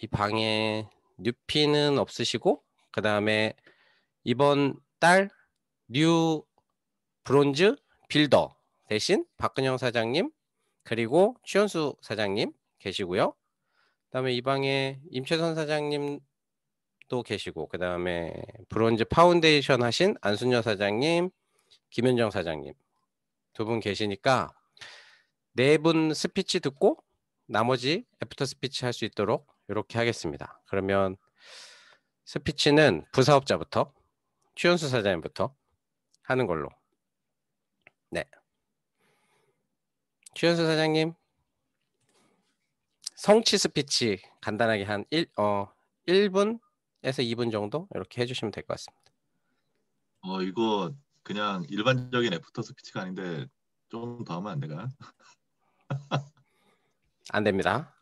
이 방에 뉴피는 없으시고 그 다음에 이번 달 뉴 브론즈 빌더 대신 박근영 사장님 그리고 최현수 사장님 계시고요. 그 다음에 이 방에 임채선 사장님도 계시고 그 다음에 브론즈 파운데이션 하신 안순여 사장님, 김현정 사장님 두 분 계시니까 네 분 스피치 듣고 나머지 애프터 스피치 할 수 있도록 이렇게 하겠습니다. 그러면 스피치는 부사업자부터 최현수 사장님부터 하는 걸로. 네. 최현수 사장님 성취 스피치 간단하게 한 1분에서 2분 정도 이렇게 해주시면 될 것 같습니다. 이거 그냥 일반적인 애프터 스피치가 아닌데 좀 더 하면 안 될까요? 안 됩니다.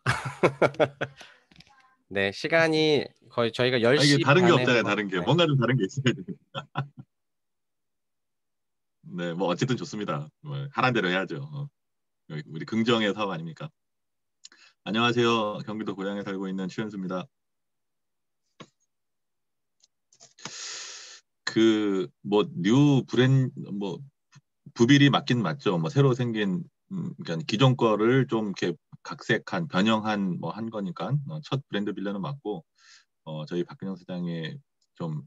네, 시간이 거의 저희가 이게 10시 다른 게 반에 없잖아요. 한번. 다른 게 네. 뭔가 좀 다른 게 있어야 되니까. 네, 뭐 어쨌든 좋습니다. 뭐 하란 대로 해야죠. 우리 긍정의 사업 아닙니까? 안녕하세요. 경기도 고양에 살고 있는 최현수입니다. 뭐 뉴 브랜드 뭐 부빌이 맞긴 맞죠. 뭐 새로 생긴 그러니까 기존 거를 좀 이렇게 각색한 변형한 뭐 한 거니까 첫 브랜드 빌려는 맞고 저희 박근영 사장이 좀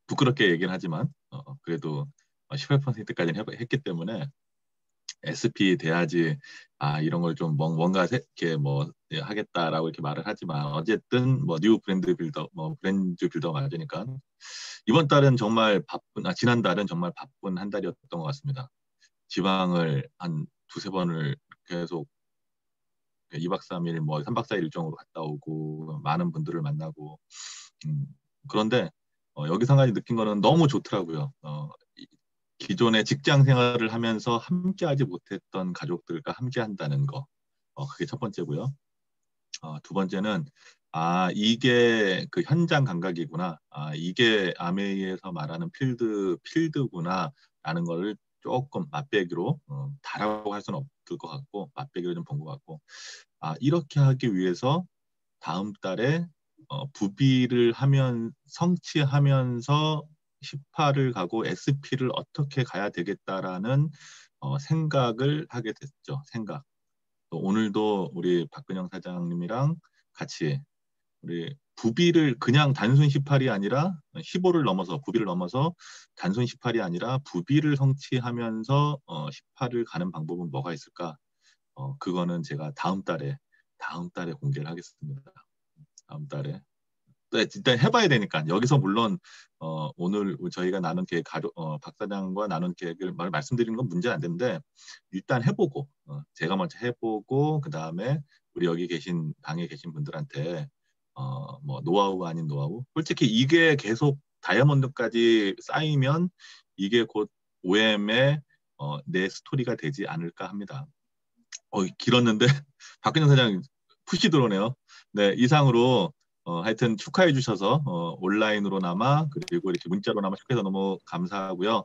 부끄럽게 얘기는 하지만 그래도 18%까지는 했기 때문에 SP 돼야지 이런 걸 좀 뭔가 이렇게 뭐 하겠다라고 이렇게 말을 하지만 어쨌든 뭐 뉴 브랜드 빌더 뭐 브랜드 빌더 맞으니까 이번 달은 정말 지난 달은 정말 바쁜 한 달이었던 것 같습니다. 지방을 한 두세 번을 계속 2박 3일 뭐 3박 4일 일정으로 갔다 오고 많은 분들을 만나고 그런데 여기서 한 가지 느낀 거는 너무 좋더라고요. 기존의 직장 생활을 하면서 함께하지 못했던 가족들과 함께한다는 거. 그게 첫 번째고요. 두 번째는 이게 그 현장 감각이구나. 이게 아메이에서 말하는 필드구나 라는 거를 조금 맛배기로 다라고 할 수는 없을 것 같고 맛배기로 좀 본 것 같고 이렇게 하기 위해서 다음 달에 부비를 성취하면서 18을 가고 SP를 어떻게 가야 되겠다라는 생각을 하게 됐죠. 생각. 또 오늘도 우리 박근영 사장님이랑 같이 우리 부비를 그냥 단순 18이 아니라 15를 넘어서 부비를 넘어서 단순 18이 아니라 부비를 성취하면서 18을 가는 방법은 뭐가 있을까? 그거는 제가 다음 달에 공개를 하겠습니다. 다음 달에. 네, 일단 해봐야 되니까 여기서 물론 오늘 저희가 나눈 계획 박 사장과 나눈 계획을 말씀드리는 건 문제 안 되는데 일단 해보고 제가 먼저 해보고 그 다음에 우리 여기 계신 방에 계신 분들한테 뭐 노하우가 아닌 노하우 솔직히 이게 계속 다이아몬드까지 쌓이면 이게 곧 OM의 내 스토리가 되지 않을까 합니다. 길었는데 박근영 사장 푸시 들어오네요. 네, 이상으로 하여튼 축하해 주셔서 온라인으로나마 그리고 이렇게 문자로나마 축하해서 너무 감사하고요.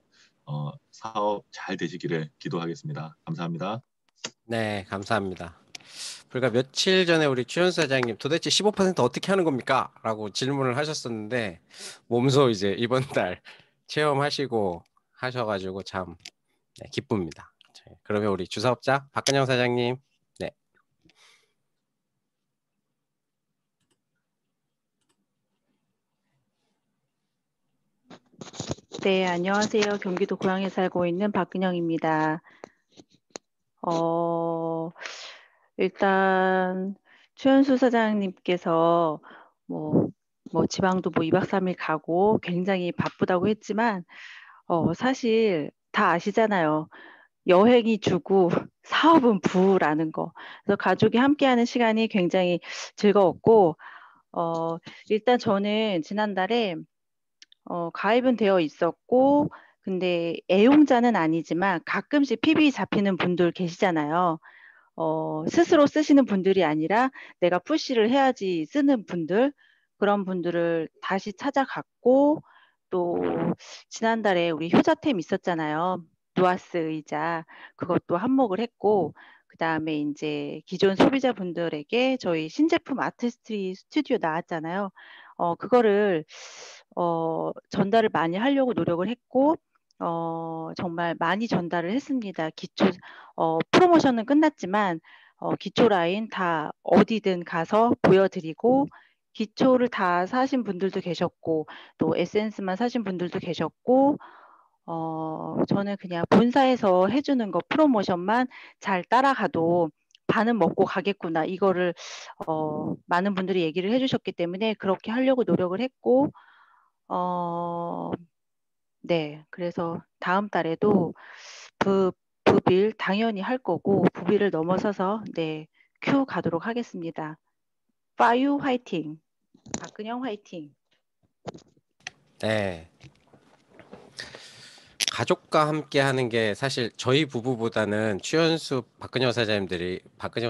사업 잘 되시기를 기도하겠습니다. 감사합니다. 네, 감사합니다. 불과 며칠 전에 우리 최현수 사장님 도대체 15% 어떻게 하는 겁니까? 라고 질문을 하셨었는데 몸소 이제 이번 달 체험하시고 하셔가지고 참 네, 기쁩니다. 그러면 우리 주사업자 박근영 사장님. 네. 네, 안녕하세요. 경기도 고양에 살고 있는 박근영입니다. 일단 최현수 사장님께서 뭐 지방도 2박 3일 가고 굉장히 바쁘다고 했지만 사실 다 아시잖아요. 여행이 주고 사업은 부라는 거. 그래서 가족이 함께하는 시간이 굉장히 즐거웠고 일단 저는 지난달에 가입은 되어 있었고 근데 애용자는 아니지만 가끔씩 PB 잡히는 분들 계시잖아요. 스스로 쓰시는 분들이 아니라 내가 푸시를 해야지 쓰는 분들, 그런 분들을 다시 찾아갔고 또 지난달에 우리 효자템 있었잖아요. 누아스 의자 그것도 한몫을 했고 그 다음에 이제 기존 소비자분들에게 저희 신제품 아티스트리 스튜디오 나왔잖아요. 그거를 전달을 많이 하려고 노력을 했고 정말 많이 전달을 했습니다. 기초 프로모션은 끝났지만 기초 라인 다 어디든 가서 보여드리고 기초를 다 사신 분들도 계셨고 또 에센스만 사신 분들도 계셨고 저는 그냥 본사에서 해주는 거 프로모션만 잘 따라가도 반은 먹고 가겠구나 이거를 많은 분들이 얘기를 해주셨기 때문에 그렇게 하려고 노력을 했고 네, 그래서 다음 달에도 부빌 당연히 할 거고 부빌을 넘어서서 네, 큐 가도록 하겠습니다. 파유 화이팅. 박근영 화이팅. 네. 가족과 함께 하는 게 사실 저희 부부보다는 최현수 박근영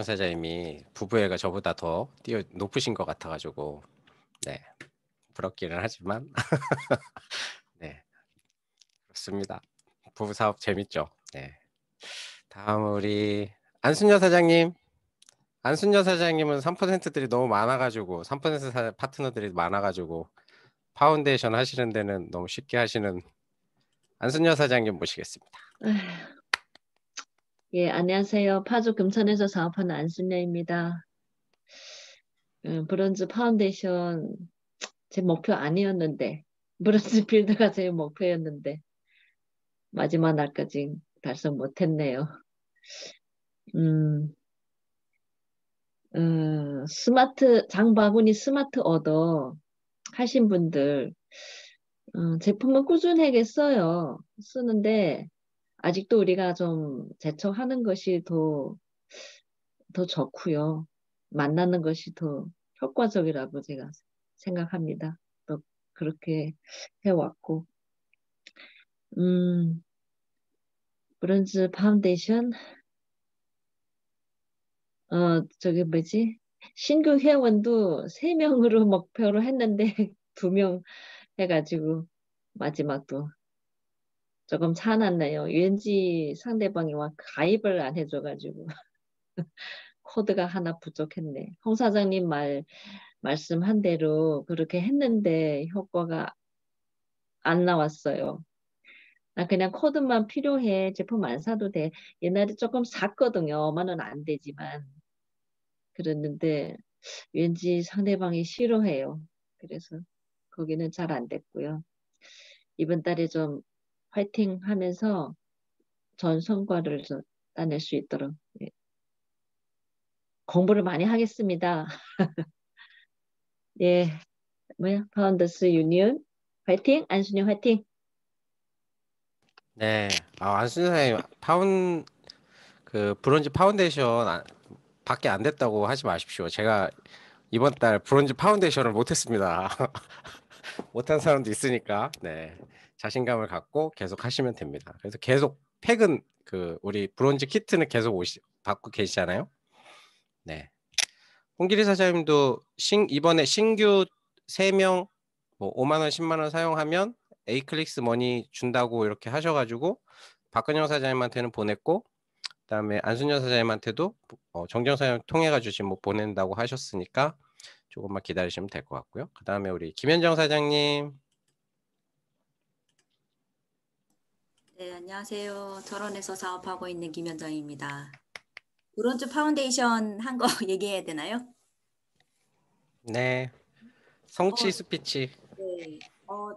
사장님이 부부애가 저보다 더 높으신 것 같아가지고 네 부럽기는 하지만 네 그렇습니다. 부부 사업 재밌죠. 네. 다음 우리 안순여 사장님. 안순여 사장님은 3%들이 너무 많아가지고 3% 파트너들이 많아가지고 파운데이션 하시는 데는 너무 쉽게 하시는 안순여 사장님 모시겠습니다. 예, 안녕하세요. 파주 금천에서 사업하는 안순녀입니다. 브론즈 파운데이션 제 목표 아니었는데 브론즈 빌드가 제 목표였는데 마지막 날까지 달성 못했네요. 장바구니 스마트 오더 하신 분들 제품은 꾸준하게 써요. 쓰는데 아직도 우리가 좀 제청하는 것이 더 좋고요. 만나는 것이 더 효과적이라고 제가 생각합니다. 또 그렇게 해왔고 브론즈 파운데이션 저기 뭐지? 신규 회원도 3명으로 목표로 했는데 2명 해가지고 마지막도 조금 차났네요. 왠지 상대방이 와 가입을 안 해줘가지고 코드가 하나 부족했네. 홍 사장님 말씀한 대로 그렇게 했는데 효과가 안 나왔어요. 나 그냥 코드만 필요해. 제품 안 사도 돼. 옛날에 조금 샀거든요. 5만 원 안 되지만. 그랬는데 왠지 상대방이 싫어해요. 그래서 거기는 잘 안 됐고요. 이번 달에 좀 화이팅 하면서 전 성과를 좀 따낼 수 있도록 예, 공부를 많이 하겠습니다. 예, 뭐야? 파운더스 유니온 화이팅! 안순이 화이팅! 네. 안순 선생님 그 브론즈 파운데이션 밖에 안 됐다고 하지 마십시오. 제가 이번 달 브론즈 파운데이션을 못했습니다. 못한 사람도 있으니까 네. 자신감을 갖고 계속 하시면 됩니다. 그래서 계속 팩은 우리 브론즈 키트는 계속 받고 계시잖아요. 네. 홍길이 사장님도 이번에 신규 3명 뭐 5만 원, 10만 원 사용하면 에이클릭스 머니 준다고 이렇게 하셔가지고 박근영 사장님한테는 보냈고, 그다음에 안순현 사장님한테도 정정 사장님 통해가지고 지금 뭐 보낸다고 하셨으니까 조금만 기다리시면 될 것 같고요. 그다음에 우리 김현정 사장님. 네, 안녕하세요. 철원에서 사업하고 있는 김현정입니다. 브론즈 파운데이션 한 거 얘기해야 되나요? 네. 성취 스피치. 네.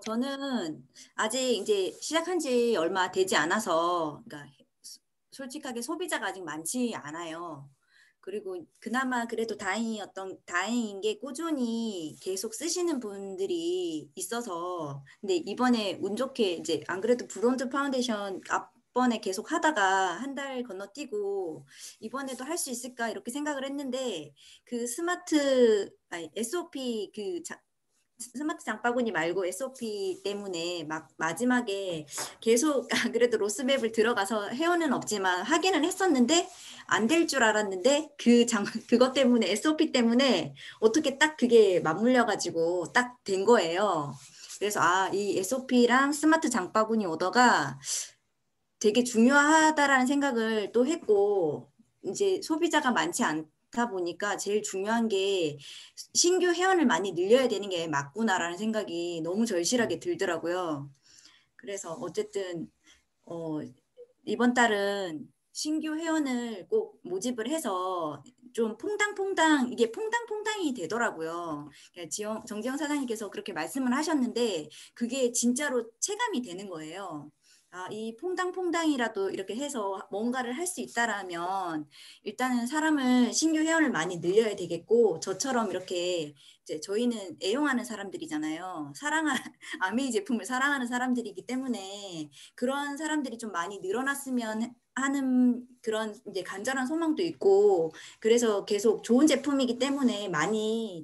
저는 아직 이제 시작한 지 얼마 되지 않아서, 그러니까 솔직하게 소비자가 아직 많지 않아요. 그리고 그나마 그래도 다행인 게 꾸준히 계속 쓰시는 분들이 있어서, 근데 이번에 운 좋게 이제 안 그래도 브론즈 파운데이션 앞번에 계속 하다가 한 달 건너뛰고 이번에도 할 수 있을까 이렇게 생각을 했는데, 그 SOP 스마트 장바구니 말고 SOP 때문에 막 마지막에 계속 안 그래도 로스맵을 들어가서 해오는 없지만 확인은 했었는데 안 될 줄 알았는데 그것 때문에 SOP 때문에 어떻게 딱 그게 맞물려가지고 딱 된 거예요. 그래서 이 SOP랑 스마트 장바구니 오더가 되게 중요하다라는 생각을 또 했고, 이제 소비자가 많지 않다 보니까 제일 중요한 게 신규 회원을 많이 늘려야 되는 게 맞구나라는 생각이 너무 절실하게 들더라고요. 그래서 어쨌든 이번 달은 신규 회원을 꼭 모집을 해서 좀 이게 퐁당퐁당이 되더라고요. 정지영 사장님께서 그렇게 말씀을 하셨는데 그게 진짜로 체감이 되는 거예요. 이 퐁당퐁당이라도 이렇게 해서 뭔가를 할 수 있다라면 일단은 신규 회원을 많이 늘려야 되겠고, 저처럼 이렇게 이제 저희는 애용하는 사람들이잖아요. 아메이 제품을 사랑하는 사람들이기 때문에 그런 사람들이 좀 많이 늘어났으면 하는 그런 이제 간절한 소망도 있고, 그래서 계속 좋은 제품이기 때문에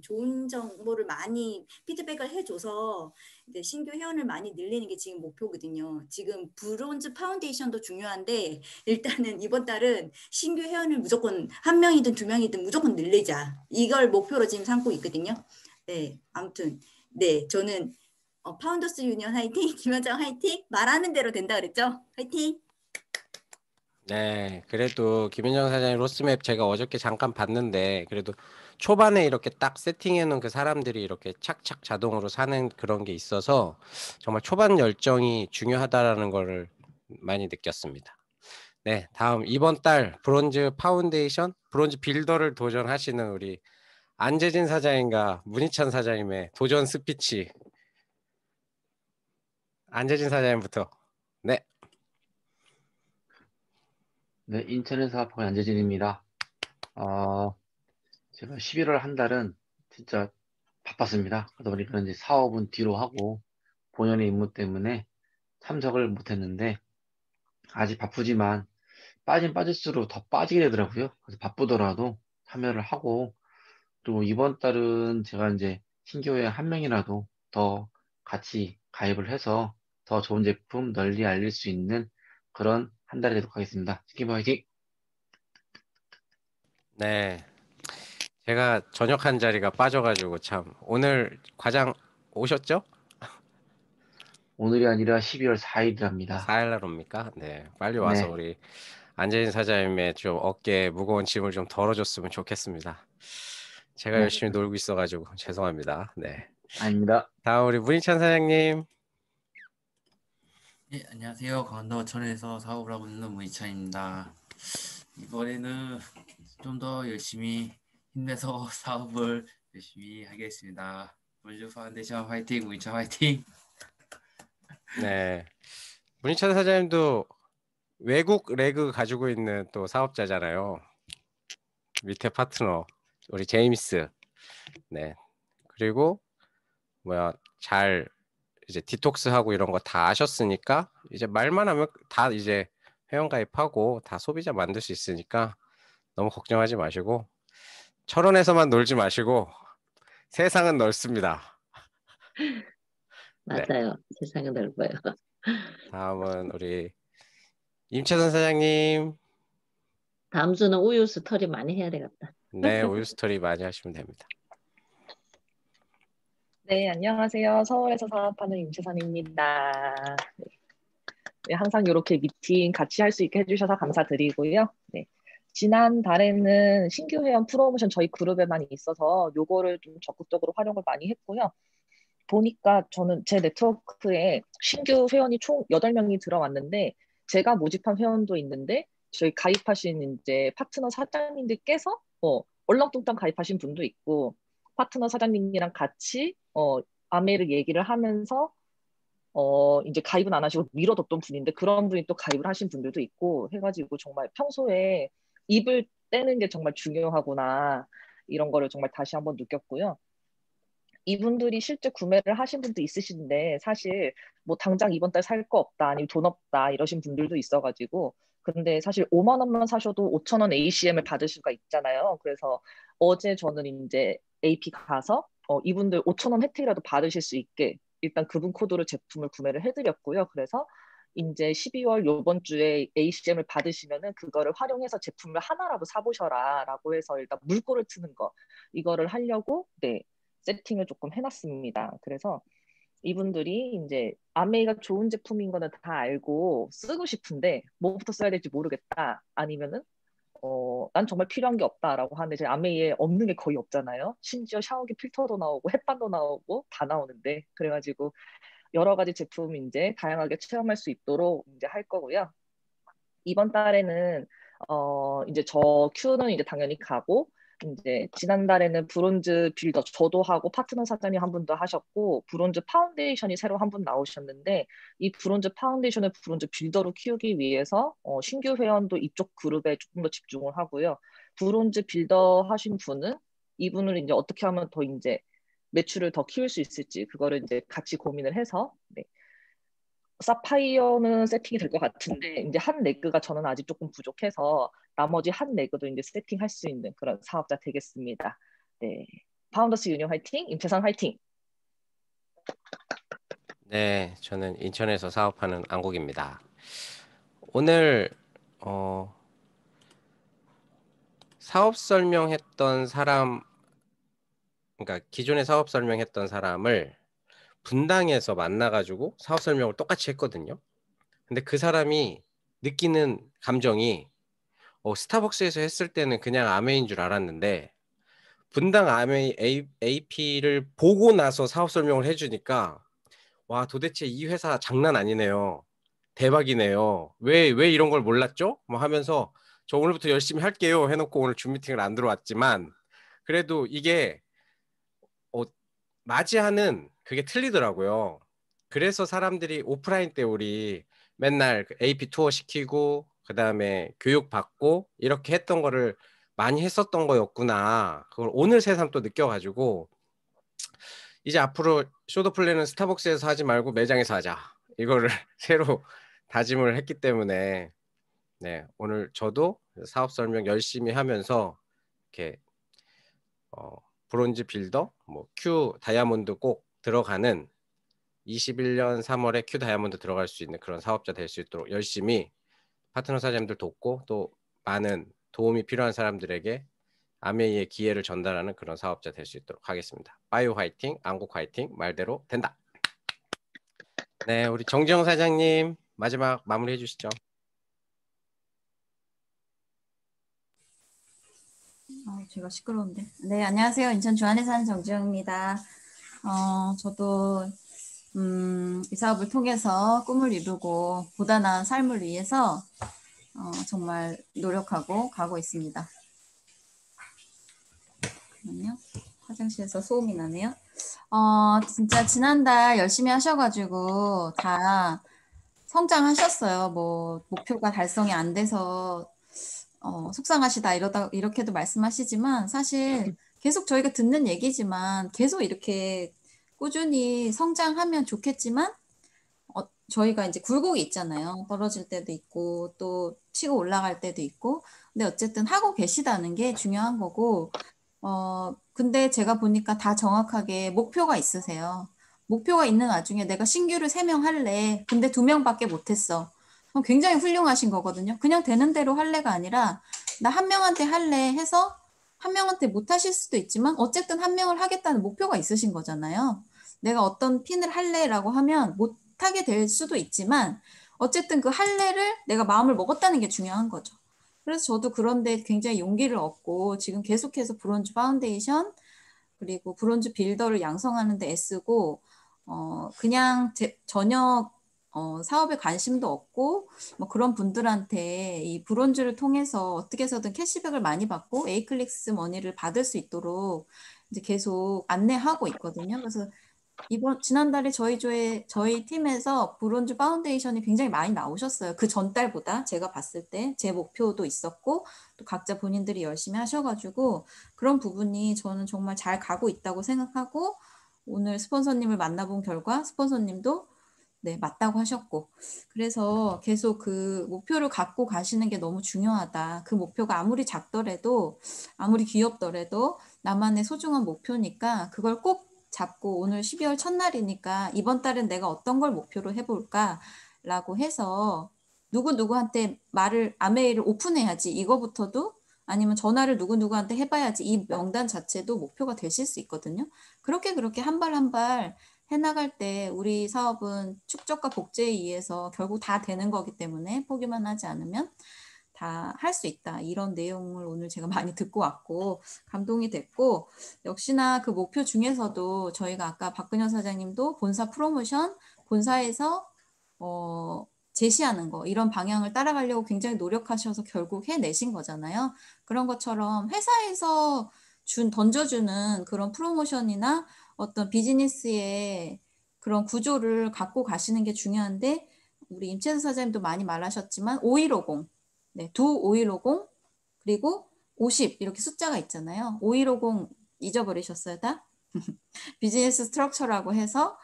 좋은 정보를 많이 피드백을 해줘서 이제 신규 회원을 많이 늘리는 게 지금 목표거든요. 지금 브론즈 파운데이션도 중요한데 일단은 이번 달은 신규 회원을 무조건 1명이든 2명이든 무조건 늘리자. 이걸 목표로 지금 삼고 있거든요. 네, 아무튼 네, 저는 파운더스 유니언 화이팅, 김현정 화이팅, 말하는 대로 된다 그랬죠? 화이팅! 네, 그래도 김현정 사장님 로스맵 제가 어저께 잠깐 봤는데 그래도 초반에 이렇게 딱 세팅해 놓은 그 사람들이 이렇게 착착 자동으로 사는 그런 게 있어서 정말 초반 열정이 중요하다라는 거를 많이 느꼈습니다. 네, 다음 이번 달 브론즈 파운데이션, 브론즈 빌더를 도전하시는 우리 안재진 사장님과 문희찬 사장님의 도전 스피치. 안재진 사장님부터. 네. 네, 인천에서 사업하고 있는 안재진입니다. 제가 11월 한 달은 진짜 바빴습니다. 그러다 보니까 이제 사업은 뒤로 하고 본연의 임무 때문에 참석을 못했는데, 아직 바쁘지만 빠진 빠질수록 더 빠지게 되더라고요. 그래서 바쁘더라도 참여를 하고, 그리고 이번 달은 제가 이제 신규회 1명이라도 더 같이 가입을 해서 더 좋은 제품 널리 알릴 수 있는 그런 한 달이 되도록 하겠습니다. 치킨 화이팅! 네. 제가 저녁한 자리가 빠져가지고 참 오늘 과장 오셨죠? 오늘이 아니라 12월 4일이랍니다. 4일날 옵니까? 네. 빨리 와서 네, 우리 안재진 사장님의 좀 어깨에 무거운 짐을 좀 덜어줬으면 좋겠습니다. 제가 네, 열심히 놀고 있어가지고 죄송합니다. 네. 아닙니다. 다음 우리 문희찬 사장님. 예, 안녕하세요. 강원도 어천에서 사업을 하고 있는 문희찬입니다. 이번에는 좀 더 열심히 힘내서 사업을 열심히 하겠습니다. 물류 파운데이션 화이팅, 문희찬 화이팅! 네. 문희찬 사장님도 외국 레그 가지고 있는 또 사업자잖아요. 밑에 파트너 우리 제임스. 네. 그리고 잘 이제 디톡스하고 이런 거 다 아셨으니까 이제 말만 하면 다 이제 회원가입하고 다 소비자 만들 수 있으니까 너무 걱정하지 마시고 철원에서만 놀지 마시고 세상은 넓습니다. 네. 맞아요. 세상은 넓어요. 다음은 우리 임채선 사장님. 다음 주는 우유 스토리 많이 해야 되겠다. 네, 우유 스토리 많이 하시면 됩니다. 네, 안녕하세요. 서울에서 사업하는 임채선입니다. 네, 항상 이렇게 미팅 같이 할 수 있게 해주셔서 감사드리고요. 네, 지난달에는 신규 회원 프로모션 저희 그룹에만 있어서 요거를 좀 적극적으로 활용을 많이 했고요. 보니까 저는 제 네트워크에 신규 회원이 총 8명이 들어왔는데 제가 모집한 회원도 있는데 저희 가입하신 이제 파트너 사장님들께서 얼렁뚱땅 가입하신 분도 있고 파트너 사장님이랑 같이 아메를 얘기를 하면서 이제 가입은 안 하시고 미뤄뒀던 분인데 그런 분이 또 가입을 하신 분들도 있고 해가지고 정말 평소에 입을 떼는 게 정말 중요하구나 이런 거를 정말 다시 한번 느꼈고요. 이분들이 실제 구매를 하신 분도 있으신데 사실 뭐 당장 이번 달 살 거 없다 아니면 돈 없다 이러신 분들도 있어가지고 근데 사실 5만 원만 사셔도 5천 원 ACM을 받을 수가 있잖아요. 그래서 어제 저는 이제 AP 가서 이분들 5천 원 혜택이라도 받으실 수 있게 일단 그분 코드로 제품을 구매를 해드렸고요. 그래서 이제 12월 요번 주에 ACM을 받으시면은 그거를 활용해서 제품을 하나라도 사보셔라라고 해서 일단 물꼬를 트는 거 이거를 하려고 네. 세팅을 조금 해놨습니다. 그래서 이분들이 이제 아메이가 좋은 제품인 거는 다 알고 쓰고 싶은데 뭐부터 써야 될지 모르겠다. 아니면은 난 정말 필요한 게 없다라고 하는데 제 아메이에 없는 게 거의 없잖아요. 심지어 샤워기 필터도 나오고 햇반도 나오고 다 나오는데 그래가지고 여러 가지 제품 이제 다양하게 체험할 수 있도록 이제 할 거고요. 이번 달에는 이제 저 큐는 이제 당연히 가고 이제 지난달에는 브론즈 빌더 저도 하고 파트너 사장님 한 분도 하셨고 브론즈 파운데이션이 새로 한 분 나오셨는데 이 브론즈 파운데이션을 브론즈 빌더로 키우기 위해서 신규 회원도 이쪽 그룹에 조금 더 집중을 하고요. 브론즈 빌더 하신 분은 이분을 이제 어떻게 하면 더 이제 매출을 더 키울 수 있을지 그거를 이제 같이 고민을 해서 네. 사파이어는 세팅이 될 것 같은데 이제 한 레그가 저는 아직 조금 부족해서 나머지 한 레그도 이제 세팅할 수 있는 그런 사업자 되겠습니다. 네, 파운더스 유니언 화이팅, 임채선 화이팅. 네, 저는 인천에서 사업하는 안국입니다. 오늘 사업 설명했던 사람, 그러니까 기존에 사업 설명했던 사람을 분당에서 만나가지고 사업 설명을 똑같이 했거든요. 근데 그 사람이 느끼는 감정이 스타벅스에서 했을 때는 그냥 아메인 줄 알았는데 분당 아메이 AP를 보고 나서 사업 설명을 해주니까 와, 도대체 이 회사 장난 아니네요. 대박이네요. 왜 이런 걸 몰랐죠? 뭐 하면서 저 오늘부터 열심히 할게요 해놓고 오늘 줌 미팅을 안 들어왔지만 그래도 이게 맞이하는 그게 틀리더라고요. 그래서 사람들이 오프라인 때 우리 맨날 AP 투어 시키고 그 다음에 교육 받고 이렇게 했던 거를 많이 했었던 거였구나. 그걸 오늘 새삼 또 느껴가지고 이제 앞으로 쇼더 플랜은 스타벅스에서 하지 말고 매장에서 하자. 이거를 새로 다짐을 했기 때문에 네, 오늘 저도 사업 설명 열심히 하면서 이렇게 브론즈 빌더, 뭐 Q 다이아몬드 꼭 들어가는 21년 3월에 Q 다이아몬드 들어갈 수 있는 그런 사업자 될 수 있도록 열심히 파트너 사장님들 돕고 또 많은 도움이 필요한 사람들에게 아메이의 기회를 전달하는 그런 사업자 될 수 있도록 하겠습니다. 바이오 화이팅, 안국 화이팅, 말대로 된다. 네, 우리 정지영 사장님 마지막 마무리해 주시죠. 제가 시끄러운데. 네, 안녕하세요. 인천 주안에 사는 정지영입니다. 저도 이 사업을 통해서 꿈을 이루고 보다 나은 삶을 위해서 정말 노력하고 가고 있습니다. 잠깐만요. 화장실에서 소음이 나네요. 진짜 지난달 열심히 하셔가지고 다 성장하셨어요. 뭐 목표가 달성이 안 돼서 속상하시다 이렇게도 말씀하시지만 사실 계속 저희가 듣는 얘기지만 계속 이렇게 꾸준히 성장하면 좋겠지만 저희가 이제 굴곡이 있잖아요. 떨어질 때도 있고 또 치고 올라갈 때도 있고 근데 어쨌든 하고 계시다는 게 중요한 거고 근데 제가 보니까 다 정확하게 목표가 있으세요. 목표가 있는 와중에 내가 신규를 3명 할래. 근데 2명밖에 못했어. 그럼 굉장히 훌륭하신 거거든요. 그냥 되는 대로 할래가 아니라 나 1명한테 할래 해서 1명한테 못 하실 수도 있지만 어쨌든 1명을 하겠다는 목표가 있으신 거잖아요. 내가 어떤 핀을 할래라고 하면 못 하게 될 수도 있지만 어쨌든 그 할래를 내가 마음을 먹었다는 게 중요한 거죠. 그래서 저도 그런데 굉장히 용기를 얻고 지금 계속해서 브론즈 파운데이션 그리고 브론즈 빌더를 양성하는 데 애쓰고 그냥 전혀 사업에 관심도 없고 뭐 그런 분들한테 이 브론즈를 통해서 어떻게 해서든 캐시백을 많이 받고 에이클릭스 머니를 받을 수 있도록 이제 계속 안내하고 있거든요. 그래서 지난달에 저희 팀에서 브론즈 파운데이션이 굉장히 많이 나오셨어요. 그 전달보다 제가 봤을 때 제 목표도 있었고 또 각자 본인들이 열심히 하셔가지고 그런 부분이 저는 정말 잘 가고 있다고 생각하고 오늘 스폰서님을 만나본 결과 스폰서님도 네, 맞다고 하셨고 그래서 계속 그 목표를 갖고 가시는 게 너무 중요하다. 그 목표가 아무리 작더라도 아무리 귀엽더라도 나만의 소중한 목표니까 그걸 꼭 잡고 오늘 12월 첫날이니까 이번 달은 내가 어떤 걸 목표로 해볼까라고 해서 누구한테 아메이를 오픈해야지 이거부터도 아니면 전화를 누구한테 해봐야지 이 명단 자체도 목표가 되실 수 있거든요. 그렇게 한 발 한 발 해나갈 때 우리 사업은 축적과 복제에 의해서 결국 다 되는 거기 때문에 포기만 하지 않으면 다 할 수 있다. 이런 내용을 오늘 제가 많이 듣고 왔고 감동이 됐고 역시나 그 목표 중에서도 저희가 아까 박근현 사장님도 본사 프로모션, 본사에서 제시하는 거 이런 방향을 따라가려고 굉장히 노력하셔서 결국 해내신 거잖아요. 그런 것처럼 회사에서 던져주는 그런 프로모션이나 어떤 비즈니스의 그런 구조를 갖고 가시는 게 중요한데 우리 임채수 사장님도 많이 말하셨지만 5150, 네, 두 5150 그리고 50 이렇게 숫자가 있잖아요. 5150 잊어버리셨어요 다? 비즈니스 스트럭처라고 해서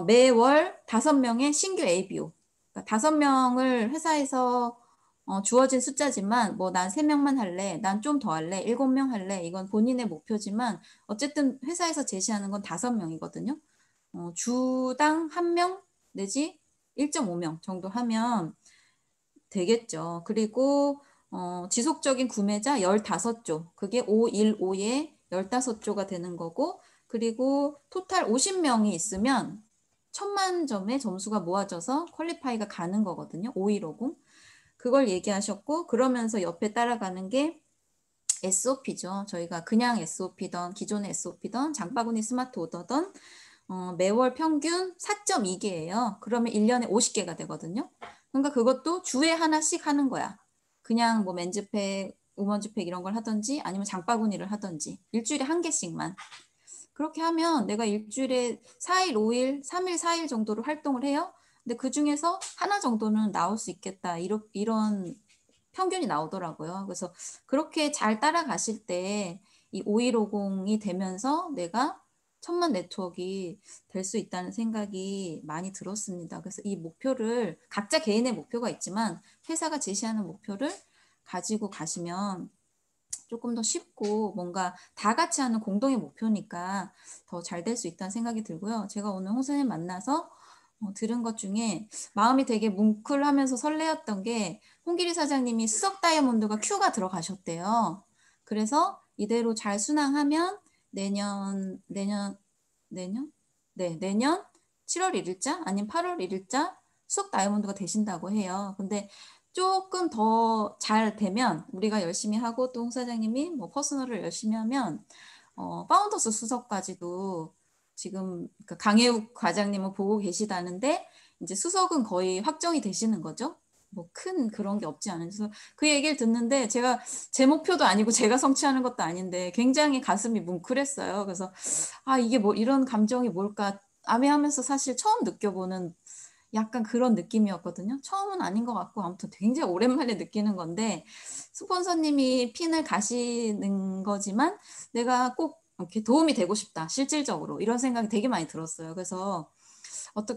매월 5명의 신규 ABO 그러니까 5명을 회사에서 주어진 숫자지만 뭐 난 3명만 할래, 난 좀 더 할래, 7명 할래 이건 본인의 목표지만 어쨌든 회사에서 제시하는 건 5명이거든요. 주당 1명 내지 1.5명 정도 하면 되겠죠. 그리고 지속적인 구매자 15조 그게 515에 15조가 되는 거고 그리고 토탈 50명이 있으면 1000만 점의 점수가 모아져서 퀄리파이가 가는 거거든요. 5150 그걸 얘기하셨고 그러면서 옆에 따라가는 게 SOP죠. 저희가 그냥 SOP던 기존의 SOP던 장바구니 스마트 오더던 매월 평균 4.2개예요. 그러면 1년에 50개가 되거든요. 그러니까 그것도 주에 하나씩 하는 거야. 그냥 뭐 맨즈팩, 우먼즈팩 이런 걸 하든지 아니면 장바구니를 하든지 일주일에 1개씩만. 그렇게 하면 내가 일주일에 4일, 5일, 3일, 4일 정도로 활동을 해요. 근데 그 중에서 하나 정도는 나올 수 있겠다. 이런 평균이 나오더라고요. 그래서 그렇게 잘 따라가실 때 이 5150이 되면서 내가 1000만 네트워크가 될 수 있다는 생각이 많이 들었습니다. 그래서 이 목표를 각자 개인의 목표가 있지만 회사가 제시하는 목표를 가지고 가시면 조금 더 쉽고 뭔가 다 같이 하는 공동의 목표니까 더 잘 될 수 있다는 생각이 들고요. 제가 오늘 홍 선생님 만나서 들은 것 중에 마음이 되게 뭉클하면서 설레었던 게 홍길이 사장님이 수석 다이아몬드가 Q가 들어가셨대요. 그래서 이대로 잘 순항하면 내년 7월 1일자 아니면 8월 1일자 수석 다이아몬드가 되신다고 해요. 근데 조금 더 잘 되면 우리가 열심히 하고 또 홍 사장님이 뭐 퍼스널을 열심히 하면 파운더스 수석까지도 지금 그러니까 강혜욱 과장님은 보고 계시다는데 이제 수석은 거의 확정이 되시는 거죠. 뭐 큰 그런 게 없지 않아서 그 얘기를 듣는데 제가 제 목표도 아니고 제가 성취하는 것도 아닌데 굉장히 가슴이 뭉클했어요. 그래서 아 이게 뭐 이런 감정이 뭘까 아메하면서 사실 처음 느껴보는 약간 그런 느낌이었거든요. 처음은 아닌 것 같고 아무튼 굉장히 오랜만에 느끼는 건데 스폰서님이 핀을 가시는 거지만 내가 꼭 이렇게 도움이 되고 싶다. 실질적으로 이런 생각이 되게 많이 들었어요. 그래서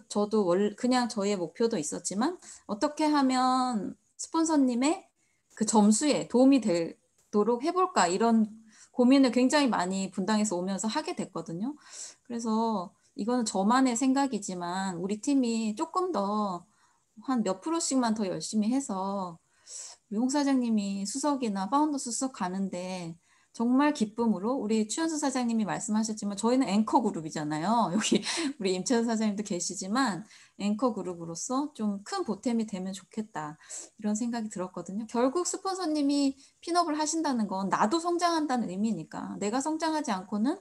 저도 그냥 저의 목표도 있었지만 어떻게 하면 스폰서님의 그 점수에 도움이 되도록 해볼까 이런 고민을 굉장히 많이 분당에서 오면서 하게 됐거든요. 그래서 이거는 저만의 생각이지만 우리 팀이 조금 더 한 몇 프로씩만 더 열심히 해서 홍 사장님이 수석이나 파운더 수석 가는데 정말 기쁨으로 우리 추현수 사장님이 말씀하셨지만 저희는 앵커 그룹이잖아요. 여기 우리 임채선 사장님도 계시지만 앵커 그룹으로서 좀 큰 보탬이 되면 좋겠다 이런 생각이 들었거든요. 결국 스폰서님이 핀업을 하신다는 건 나도 성장한다는 의미니까 내가 성장하지 않고는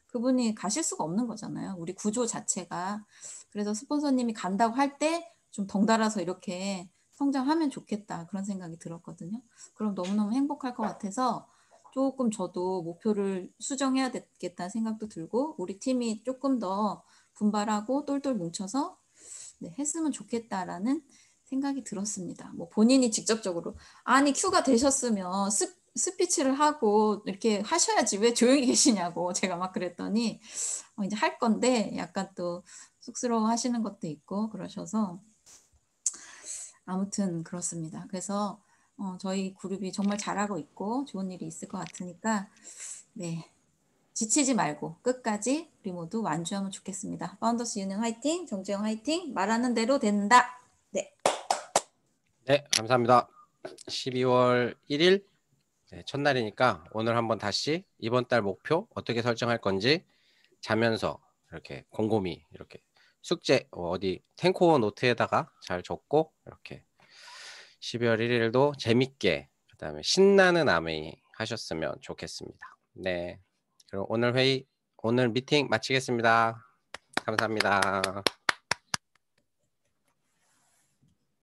그분이 가실 수가 없는 거잖아요. 우리 구조 자체가. 그래서 스폰서님이 간다고 할 때 좀 덩달아서 이렇게 성장하면 좋겠다 그런 생각이 들었거든요. 그럼 너무너무 행복할 것 같아서 조금 저도 목표를 수정해야 되겠다는 생각도 들고 우리 팀이 조금 더 분발하고 똘똘 뭉쳐서 네, 했으면 좋겠다라는 생각이 들었습니다. 뭐 본인이 직접적으로 아니 큐가 되셨으면 스피치를 하고 이렇게 하셔야지 왜 조용히 계시냐고 제가 막 그랬더니 이제 할 건데 약간 또 쑥스러워 하시는 것도 있고 그러셔서 아무튼 그렇습니다. 그래서 저희 그룹이 정말 잘하고 있고 좋은 일이 있을 것 같으니까 네 지치지 말고 끝까지 우리 모두 완주하면 좋겠습니다. 파운더스 유니언 화이팅, 정재영 화이팅, 말하는 대로 된다. 네. 네, 감사합니다. 12월 1일 네, 첫날이니까 오늘 한번 다시 이번 달 목표 어떻게 설정할 건지 자면서 이렇게 곰곰이 이렇게 숙제 어디 탱코어 노트에다가 잘 적고 이렇게 12월 1일도 재밌게 그다음에 신나는 아메이 하셨으면 좋겠습니다. 네, 그럼 오늘 미팅 마치겠습니다. 감사합니다.